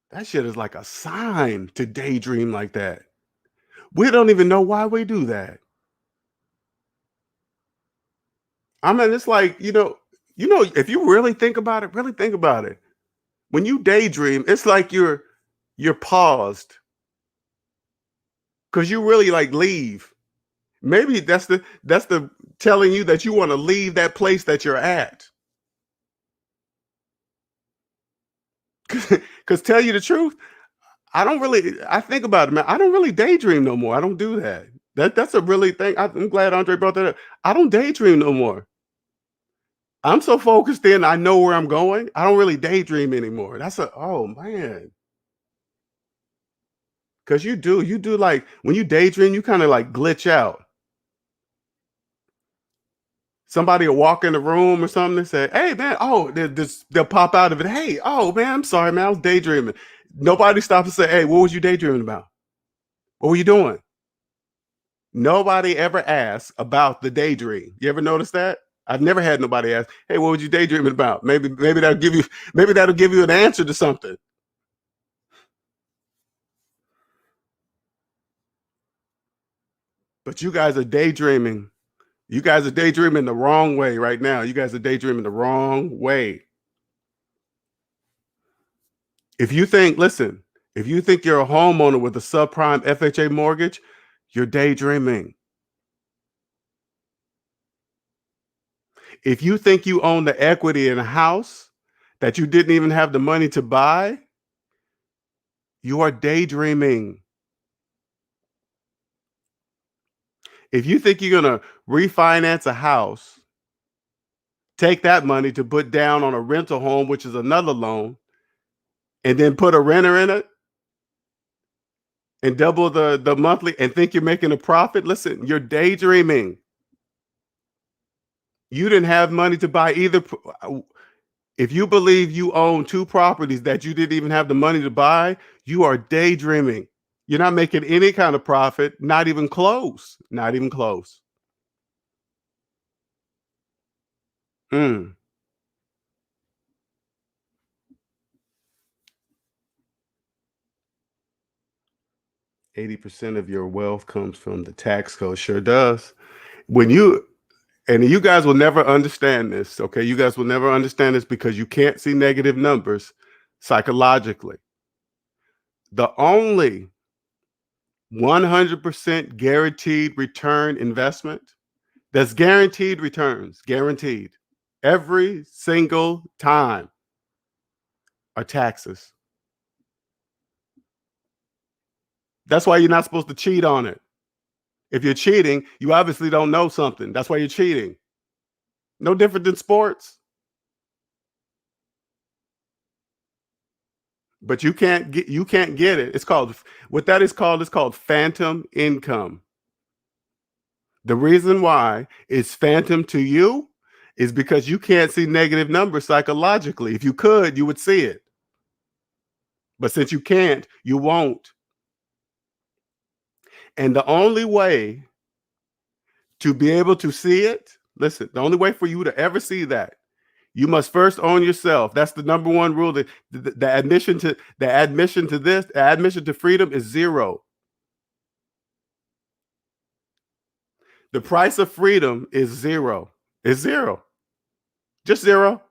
that shit is like a sign to daydream like that. We don't even know why we do that. I mean, it's like, if you really think about it, really think about it. When you daydream, it's like you're paused because you really like leave. Maybe that's the telling you that you want to leave that place that you're at. Because tell you the truth, I think about it, man. I don't really daydream no more. I don't do that. That's a really thing. I'm glad Andre brought that up. I don't daydream no more. I'm so focused in, I know where I'm going. I don't really daydream anymore. Oh man. Because you do like when you daydream, you kind of like glitch out. Somebody will walk in the room or something and say, "Hey man," oh, they'll pop out of it. "Hey, oh man, I'm sorry, man, I was daydreaming." Nobody stops and say, "Hey, what was you daydreaming about? What were you doing?" Nobody ever asks about the daydream. You ever notice that? I've never had nobody ask, "Hey, what was you daydreaming about?" Maybe that'll give you an answer to something. But you guys are daydreaming. You guys are daydreaming the wrong way right now. You guys are daydreaming the wrong way. If you think, listen, if you think you're a homeowner with a subprime FHA mortgage, you're daydreaming. If you think you own the equity in a house that you didn't even have the money to buy, you are daydreaming. If you think you're going to refinance a house, take that money to put down on a rental home, which is another loan, and then put a renter in it and double the monthly and think you're making a profit, listen, you're daydreaming. You didn't have money to buy either. If you believe you own two properties that you didn't even have the money to buy, you are daydreaming. You're not making any kind of profit, not even close. Not even close. 80% of your wealth comes from the tax code. Sure does. When you and you guys will never understand this, okay? You guys will never understand this because you can't see negative numbers psychologically. The only 100% guaranteed return investment that's guaranteed returns, guaranteed every single time, are taxes. That's why you're not supposed to cheat on it. If you're cheating, you obviously don't know something. That's why you're cheating. No different than sports. But you can't get it. It's called what that is called. It's called phantom income. The reason why it's phantom to you is because you can't see negative numbers psychologically. If you could, you would see it. But since you can't, you won't. And the only way to be able to see it, listen, the only way for you to ever see that, you must first own yourself. That's the number one rule. The admission to freedom is zero. The price of freedom is zero. It's zero. Just zero.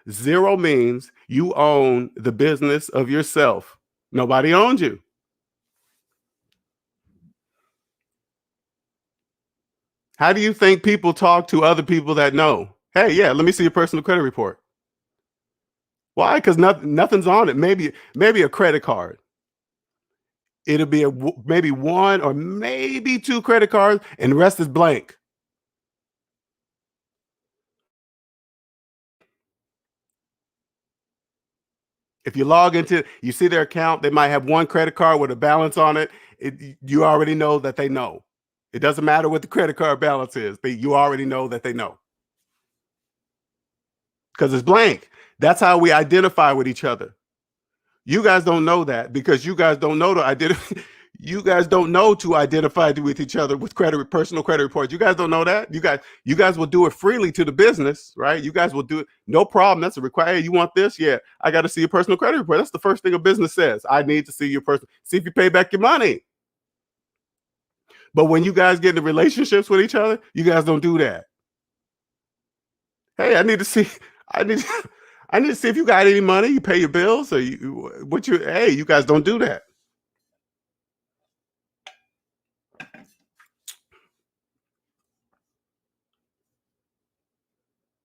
Zero means you own the business of yourself. Nobody owns you. How do you think people talk to other people that know? Hey, yeah, let me see your personal credit report. Why? Because nothing's on it. Maybe a credit card. It'll be maybe one or maybe two credit cards, and the rest is blank. If you log into, you see their account, they might have one credit card with a balance on it. You already know that they know. It doesn't matter what the credit card balance is, but you already know that they know because it's blank. That's how we identify with each other. You guys don't know that because you guys don't know to identify. You guys don't know to identify with each other with personal credit reports. You guys don't know that. You guys will do it freely to the business, right? You guys will do it, no problem. That's a require. Hey, you want this? Yeah, I got to see your personal credit report. That's the first thing a business says. I need to see your personal. See if you pay back your money. But when you guys get into relationships with each other, you guys don't do that. Hey, I need to see. I need. I need to see if you got any money. You pay your bills, or you. Hey, you guys don't do that.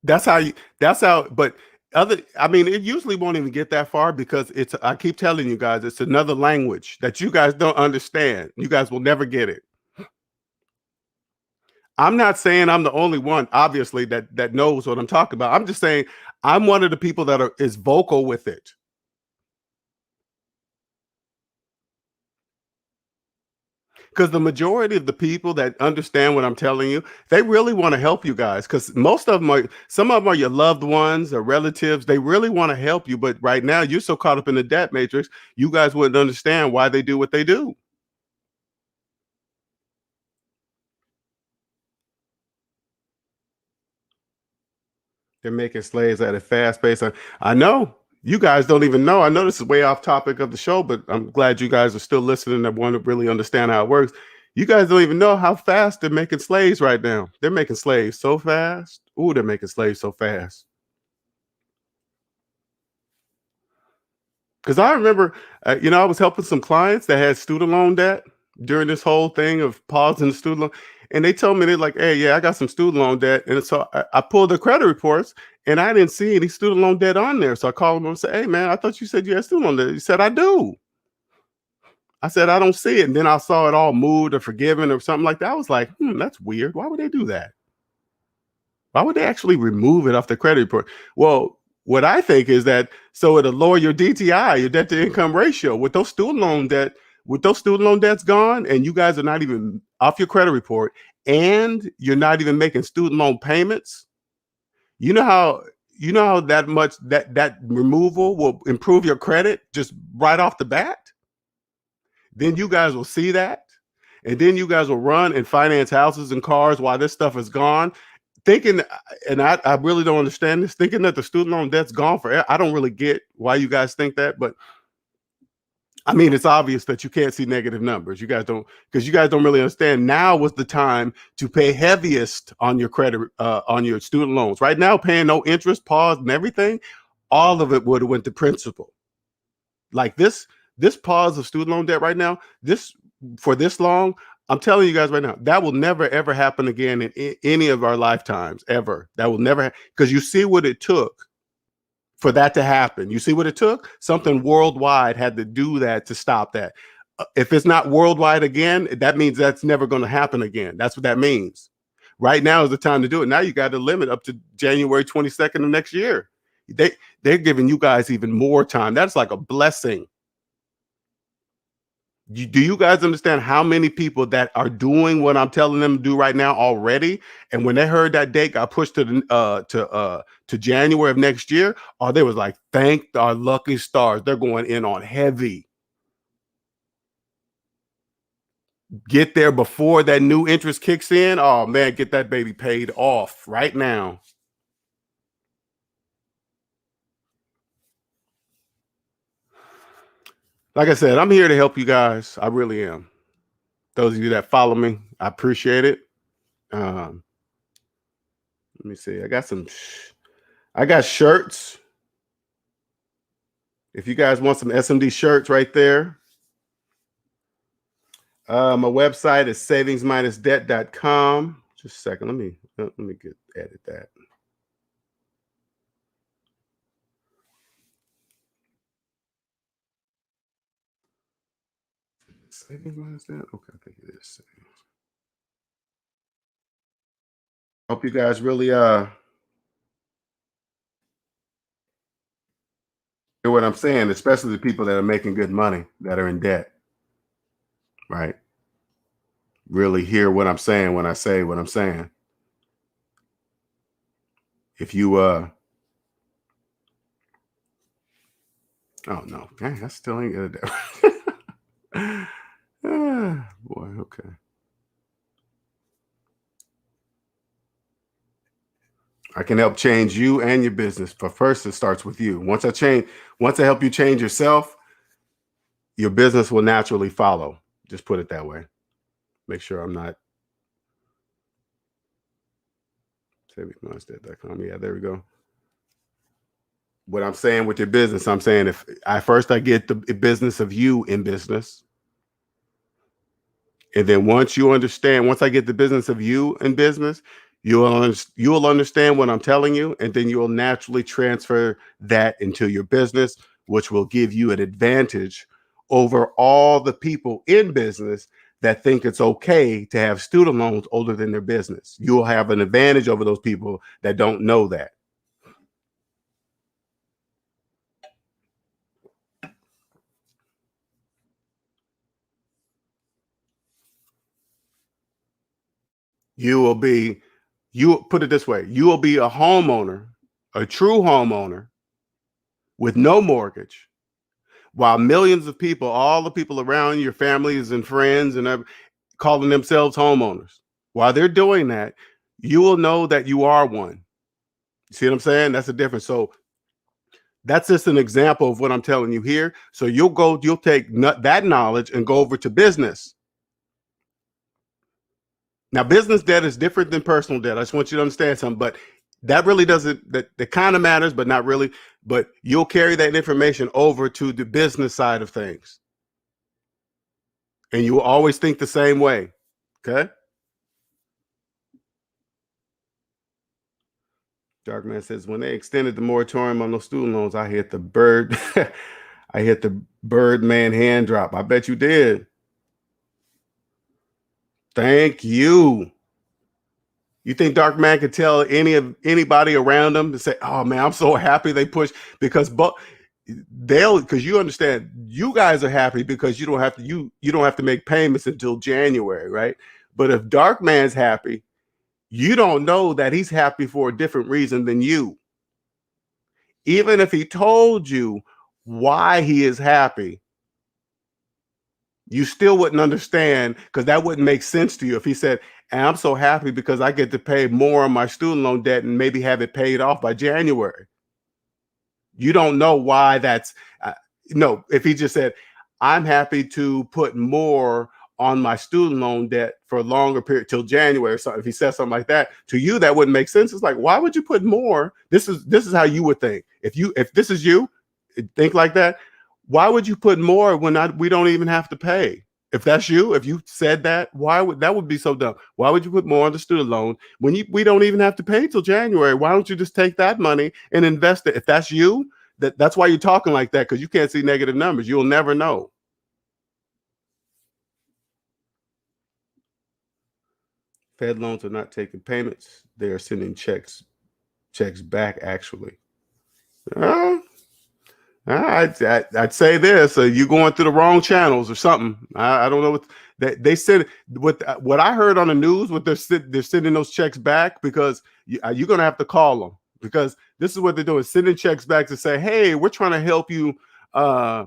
That's how you. That's how. But I mean, it usually won't even get that far because it's. I keep telling you guys, it's another language that you guys don't understand. You guys will never get it. I'm not saying I'm the only one, obviously, that knows what I'm talking about. I'm just saying I'm one of the people that is vocal with it. Because the majority of the people that understand what I'm telling you, they really want to help you guys. Because some of them are your loved ones or relatives. They really want to help you, but right now you're so caught up in the debt matrix, you guys wouldn't understand why they do what they do. They're making slaves at a fast pace. I know you guys don't even know. I know this is way off topic of the show, but I'm glad you guys are still listening and want to really understand how it works. You guys don't even know how fast they're making slaves right now. They're making slaves so fast. Ooh, they're making slaves so fast. Because I remember, I was helping some clients that had student loan debt during this whole thing of pausing the student loan. And they told me, they're like, hey, yeah, I got some student loan debt. And so I pulled the credit reports and I didn't see any student loan debt on there. So I called them and said, hey, man, I thought you said you had student loan debt. He said, I do. I said, I don't see it. And then I saw it all moved or forgiven or something like that. I was like, that's weird. Why would they do that? Why would they actually remove it off the credit report? Well, what I think is that so it'll lower your DTI, your debt to income ratio. With those student loan debts gone, and you guys are not even off your credit report, and you're not even making student loan payments. You know how that much that removal will improve your credit just right off the bat. Then you guys will see that, and then you guys will run and finance houses and cars while this stuff is gone, thinking, and I really don't understand this, thinking that the student loan debt's gone forever. I don't really get why you guys think that, but I mean, it's obvious that you can't see negative numbers. You guys don't, because you guys don't really understand. Now was the time to pay heaviest on your credit, on your student loans. Right now, paying no interest, pause, and everything, all of it would have went to principal. Like this pause of student loan debt right now, this for this long, I'm telling you guys right now, that will never ever happen again in any of our lifetimes ever. That will never, because you see what it took for that to happen. You see what it took? Something worldwide had to do that to stop that. If it's not worldwide again, that means that's never going to happen again. That's what that means. Right now is the time to do it. Now you got to limit up to January 22nd of next year. They're giving you guys even more time. That's like a blessing. Do you guys understand how many people that are doing what I'm telling them to do right now already? And when they heard that date got pushed to the to January of next year, they was like, thank our lucky stars. They're going in on heavy. Get there before that new interest kicks in. Oh man, get that baby paid off right now. Like I said, I'm here to help you guys. I really am. Those of you that follow me, I appreciate it. Let me see. I got shirts. If you guys want some SMD shirts right there. My website is SavingsMinusDebt.com. Just a second. Let me edit that. Savings minus debt. Okay, I think it is. Hope you guys really hear what I'm saying, especially the people that are making good money that are in debt. Right? Really hear what I'm saying when I say what I'm saying. If you oh no, dang, I still ain't good at that. Boy, okay. I can help change you and your business, but first it starts with you. Once I help you change yourself, your business will naturally follow. Just put it that way. Make sure I'm not SavingsMinusDebt.com. Yeah, there we go. What I'm saying with your business, I'm saying if I get the business of you in business, and then once I get the business of you in business, you'll understand what I'm telling you, and then you'll naturally transfer that into your business, which will give you an advantage over all the people in business that think it's okay to have student loans older than their business. You'll have an advantage over those people that don't know that. You put it this way, you will be a homeowner, a true homeowner with no mortgage, while millions of people, all the people around your families and friends and calling themselves homeowners. While they're doing that, you will know that you are one. See what I'm saying? That's the difference. So that's just an example of what I'm telling you here. So you'll take that knowledge and go over to business. Now, business debt is different than personal debt. I just want you to understand something, but that really doesn't, that kind of matters, but not really. But you'll carry that information over to the business side of things. And you will always think the same way. Okay. Darkman says, when they extended the moratorium on those student loans, I hit the bird. I hit the Birdman hand drop. I bet you did. Thank you. You think Darkman could tell anybody around them to say, "Oh man, I'm so happy they pushed," because because you understand, you guys are happy because you don't have to make payments until January, right? But if Darkman's happy, you don't know that he's happy for a different reason than you. Even if he told you why he is happy, you still wouldn't understand, because that wouldn't make sense to you if he said, I'm so happy because I get to pay more on my student loan debt and maybe have it paid off by January. You don't know why that's no. If he just said, I'm happy to put more on my student loan debt for a longer period till January or something, if he says something like that to you, that wouldn't make sense. It's like, why would you put more? This is how you would think. If this is you, think like that. Why would you put more when we don't even have to pay? If that's you, if you said that, that would be so dumb? Why would you put more on the student loan when we don't even have to pay till January? Why don't you just take that money and invest it? If that's you, that's why you're talking like that, because you can't see negative numbers. You'll never know. Fed loans are not taking payments; they are sending checks back. Actually, I'd say this: you going through the wrong channels or something. I don't know what they said. What I heard on the news, what they're sending those checks back, because you're gonna have to call them, because this is what they're doing: sending checks back to say, hey, we're trying to help you. Why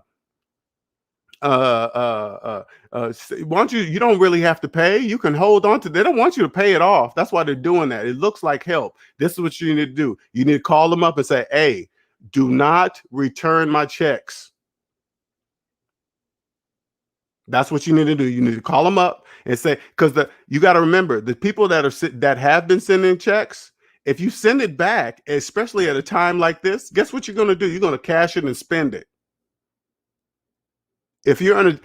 don't you don't really have to pay. You can hold on to. They don't want you to pay it off. That's why they're doing that. It looks like help. This is what you need to do. You need to call them up and say, hey, do not return my checks. That's what you need to do. You need to call them up and say, because you got to remember, the people that have been sending checks, if you send it back, especially at a time like this, guess what you're going to do? You're going to cash it and spend it. If you're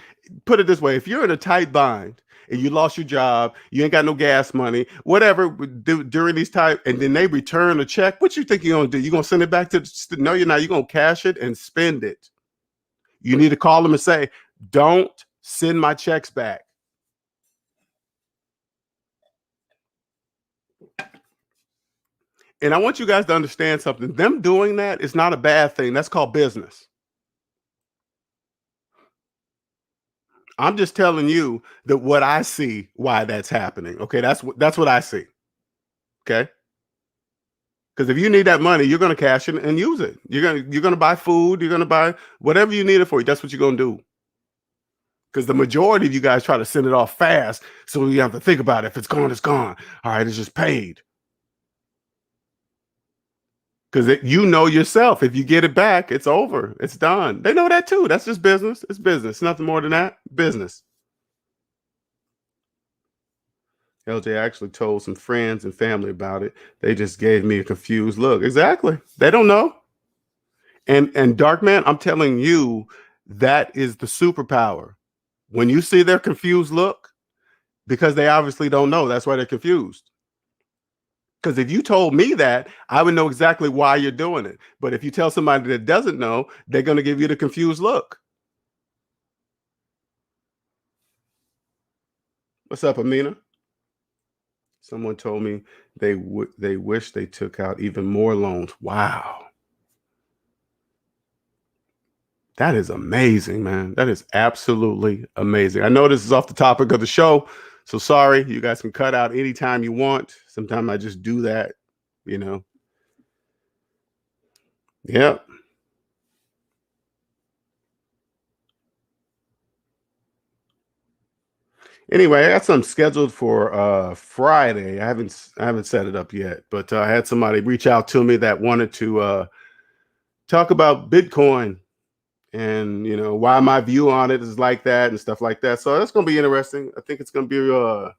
put it this way, if you're in a tight bind and you lost your job, you ain't got no gas money, whatever, during these times, and then they return a check, what you think you're going to do? You're going to send it back no, you're not. You're going to cash it and spend it. You need to call them and say, don't send my checks back. And I want you guys to understand something. Them doing that is not a bad thing. That's called business. I'm just telling you that what I see, why that's happening. Okay, that's what I see. Okay, because if you need that money, you're going to cash it and use it. You're going to buy food. You're going to buy whatever you need it for. That's what you're going to do. Because the majority of you guys try to send it off fast, so you have to think about it. If it's gone, it's gone. All right, it's just paid. Because you know yourself, if you get it back, it's over. It's done. They know that too. That's just business. It's business. Nothing more than that. Business. LJ actually told some friends and family about it. They just gave me a confused look. Exactly. They don't know. And Dark Man, I'm telling you, that is the superpower. When you see their confused look, because they obviously don't know, that's why they're confused. Because if you told me that, I would know exactly why you're doing it. But if you tell somebody that doesn't know, they're going to give you the confused look. What's up, Amina? Someone told me they wish they took out even more loans. Wow. That is amazing, man. That is absolutely amazing. I know this is off the topic of the show, so sorry. You guys can cut out anytime you want. Sometimes I just do that, you know. Yep. Anyway, I got something scheduled for Friday. I haven't set it up yet, but I had somebody reach out to me that wanted to talk about Bitcoin and why my view on it is like that and stuff like that. So that's going to be interesting. I think it's going to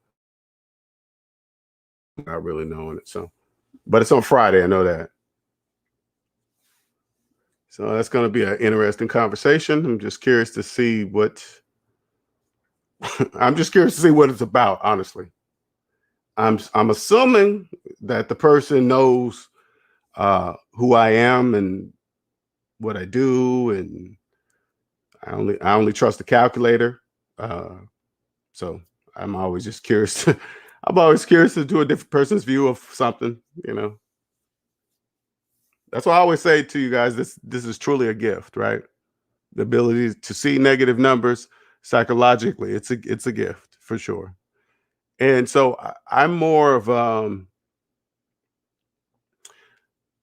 be not really knowing it. So, but it's on Friday. I know that. So that's going to be an interesting conversation. I'm just curious to see what I'm just curious to see what it's about. Honestly, I'm assuming that the person knows who I am and what I do, and I only trust the calculator. So I'm always just curious. I'm always curious to do a different person's view of something. That's why I always say to you guys, this is truly a gift, right? The ability to see negative numbers psychologically, it's a gift for sure. And so I'm more of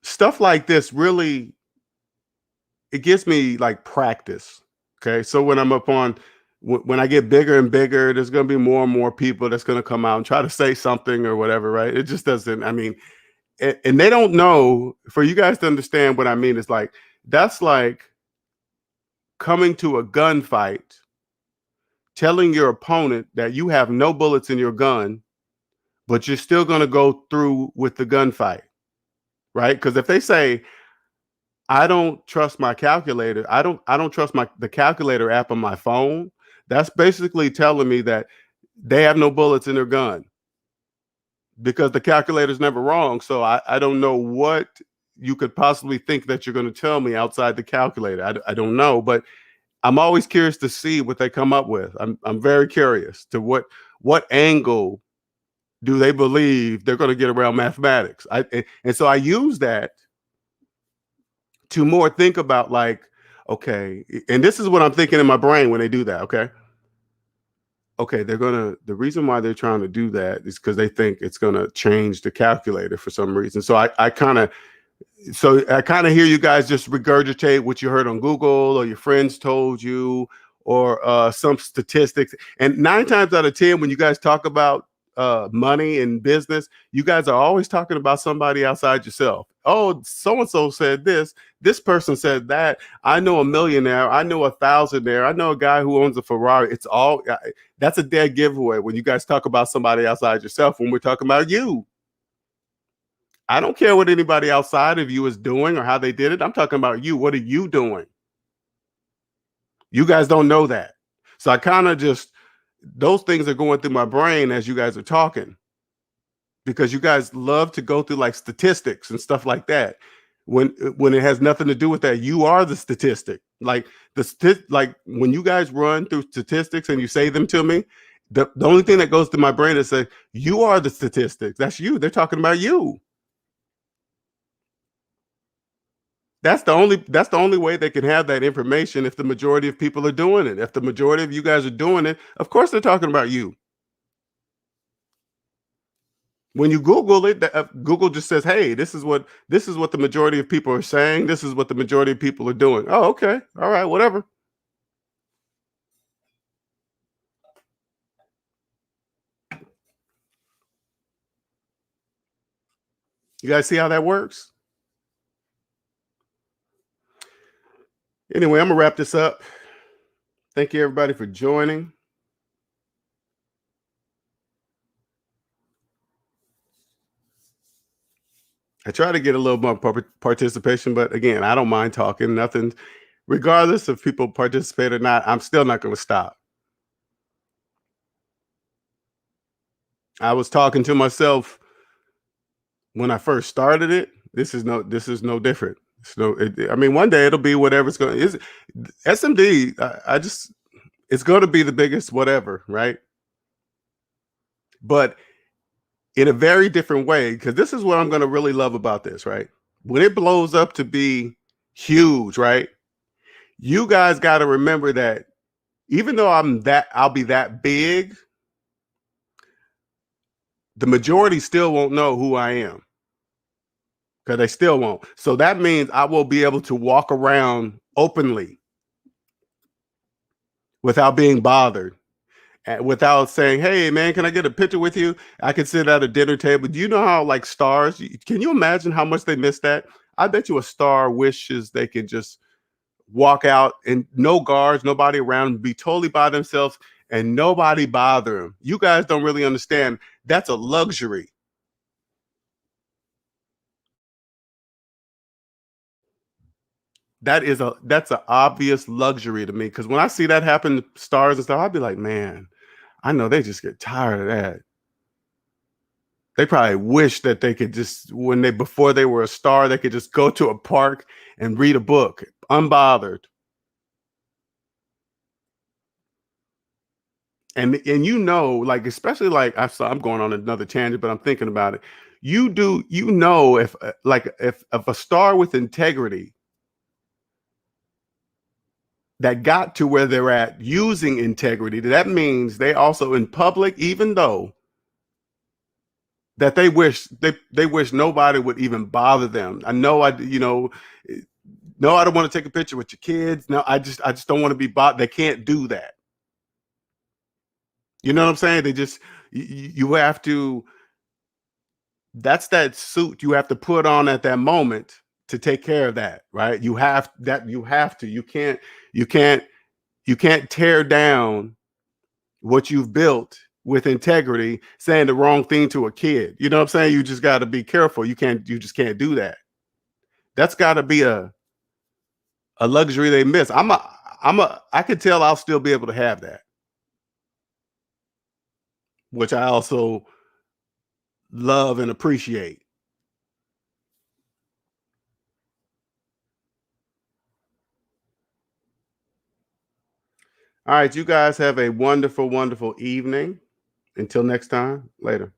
stuff like this. Really, it gives me like practice. Okay, so when I'm up on when I get bigger and bigger, there's going to be more and more people that's going to come out and try to say something or whatever, right? It just doesn't. I mean, and they don't know. For you guys to understand what I mean, is like that's like coming to a gunfight, telling your opponent that you have no bullets in your gun, but you're still going to go through with the gunfight, right? Because if they say, I don't trust my calculator, I don't trust the calculator app on my phone, that's basically telling me that they have no bullets in their gun because the calculator's never wrong. So I don't know what you could possibly think that you're going to tell me outside the calculator. I don't know, but I'm always curious to see what they come up with. I'm very curious to what angle do they believe they're going to get around mathematics. And so I use that to more think about like, okay, and this is what I'm thinking in my brain when they do that. Okay, the reason why they're trying to do that is because they think it's gonna change the calculator for some reason. So I kind of hear you guys just regurgitate what you heard on Google or your friends told you or some statistics. And 9 times out of 10, when you guys talk about money and business, you guys are always talking about somebody outside yourself. Oh, so and so said this. This person said that. I know a millionaire. I know a thousandaire. I know a guy who owns a Ferrari. It's all that's a dead giveaway when you guys talk about somebody outside yourself. When we're talking about you, I don't care what anybody outside of you is doing or how they did it. I'm talking about you. What are you doing? You guys don't know that. So I kind of just, those things are going through my brain as you guys are talking because you guys love to go through like statistics and stuff like that. When it has nothing to do with that, you are the statistic. Like like when you guys run through statistics and you say them to me, the only thing that goes through my brain is say, you are the statistics. That's you. They're talking about you. That's the only way they can have that information if the majority of people are doing it. If the majority of you guys are doing it, of course they're talking about you. When you Google it, Google just says, "Hey, this is what the majority of people are saying. This is what the majority of people are doing." Oh, okay, all right, whatever. You guys see how that works? Anyway, I'm gonna wrap this up. Thank you everybody for joining. I try to get a little more participation, but again, I don't mind talking. Nothing, regardless if people participate or not. I'm still not going to stop. I was talking to myself when I first started it. This is no different. I mean, one day it'll be whatever's going. Is SMD? I just it's going to be the biggest whatever, right? But in a very different way, because this is what I'm going to really love about this, right? When it blows up to be huge, right? You guys got to remember that even though I'll be that big, the majority still won't know who I am because they still won't. So that means I will be able to walk around openly without being bothered. without saying, "Hey, man, can I get a picture with you?" I could sit at a dinner table. Do you know how like stars? Can you imagine how much they miss that? I bet you a star wishes they can just walk out and no guards, nobody around, be totally by themselves, and nobody bother them. You guys don't really understand. That's a luxury. That's an obvious luxury to me because when I see that happen to stars and stuff, I'd be like, man, I know they just get tired of that. They probably wish that they could just when they before they were a star, they could just go to a park and read a book unbothered. And you know, like especially like I'm going on another tangent, but I'm thinking about it. You know if like if a star with integrity that got to where they're at using integrity, that means they also in public, even though that they wish nobody would even bother them. I know no, I don't want to take a picture with your kids. No, I just don't want to be bothered. They can't do that. You know what I'm saying? They just you have to that's that suit you have to put on at that moment to take care of that, right? You can't you can't tear down what you've built with integrity saying the wrong thing to a kid. You know what I'm saying? You just got to be careful. You just can't do that. That's got to be a luxury they miss. I could tell I'll still be able to have that, which I also love and appreciate. All right, you guys have a wonderful, wonderful evening. Until next time, later.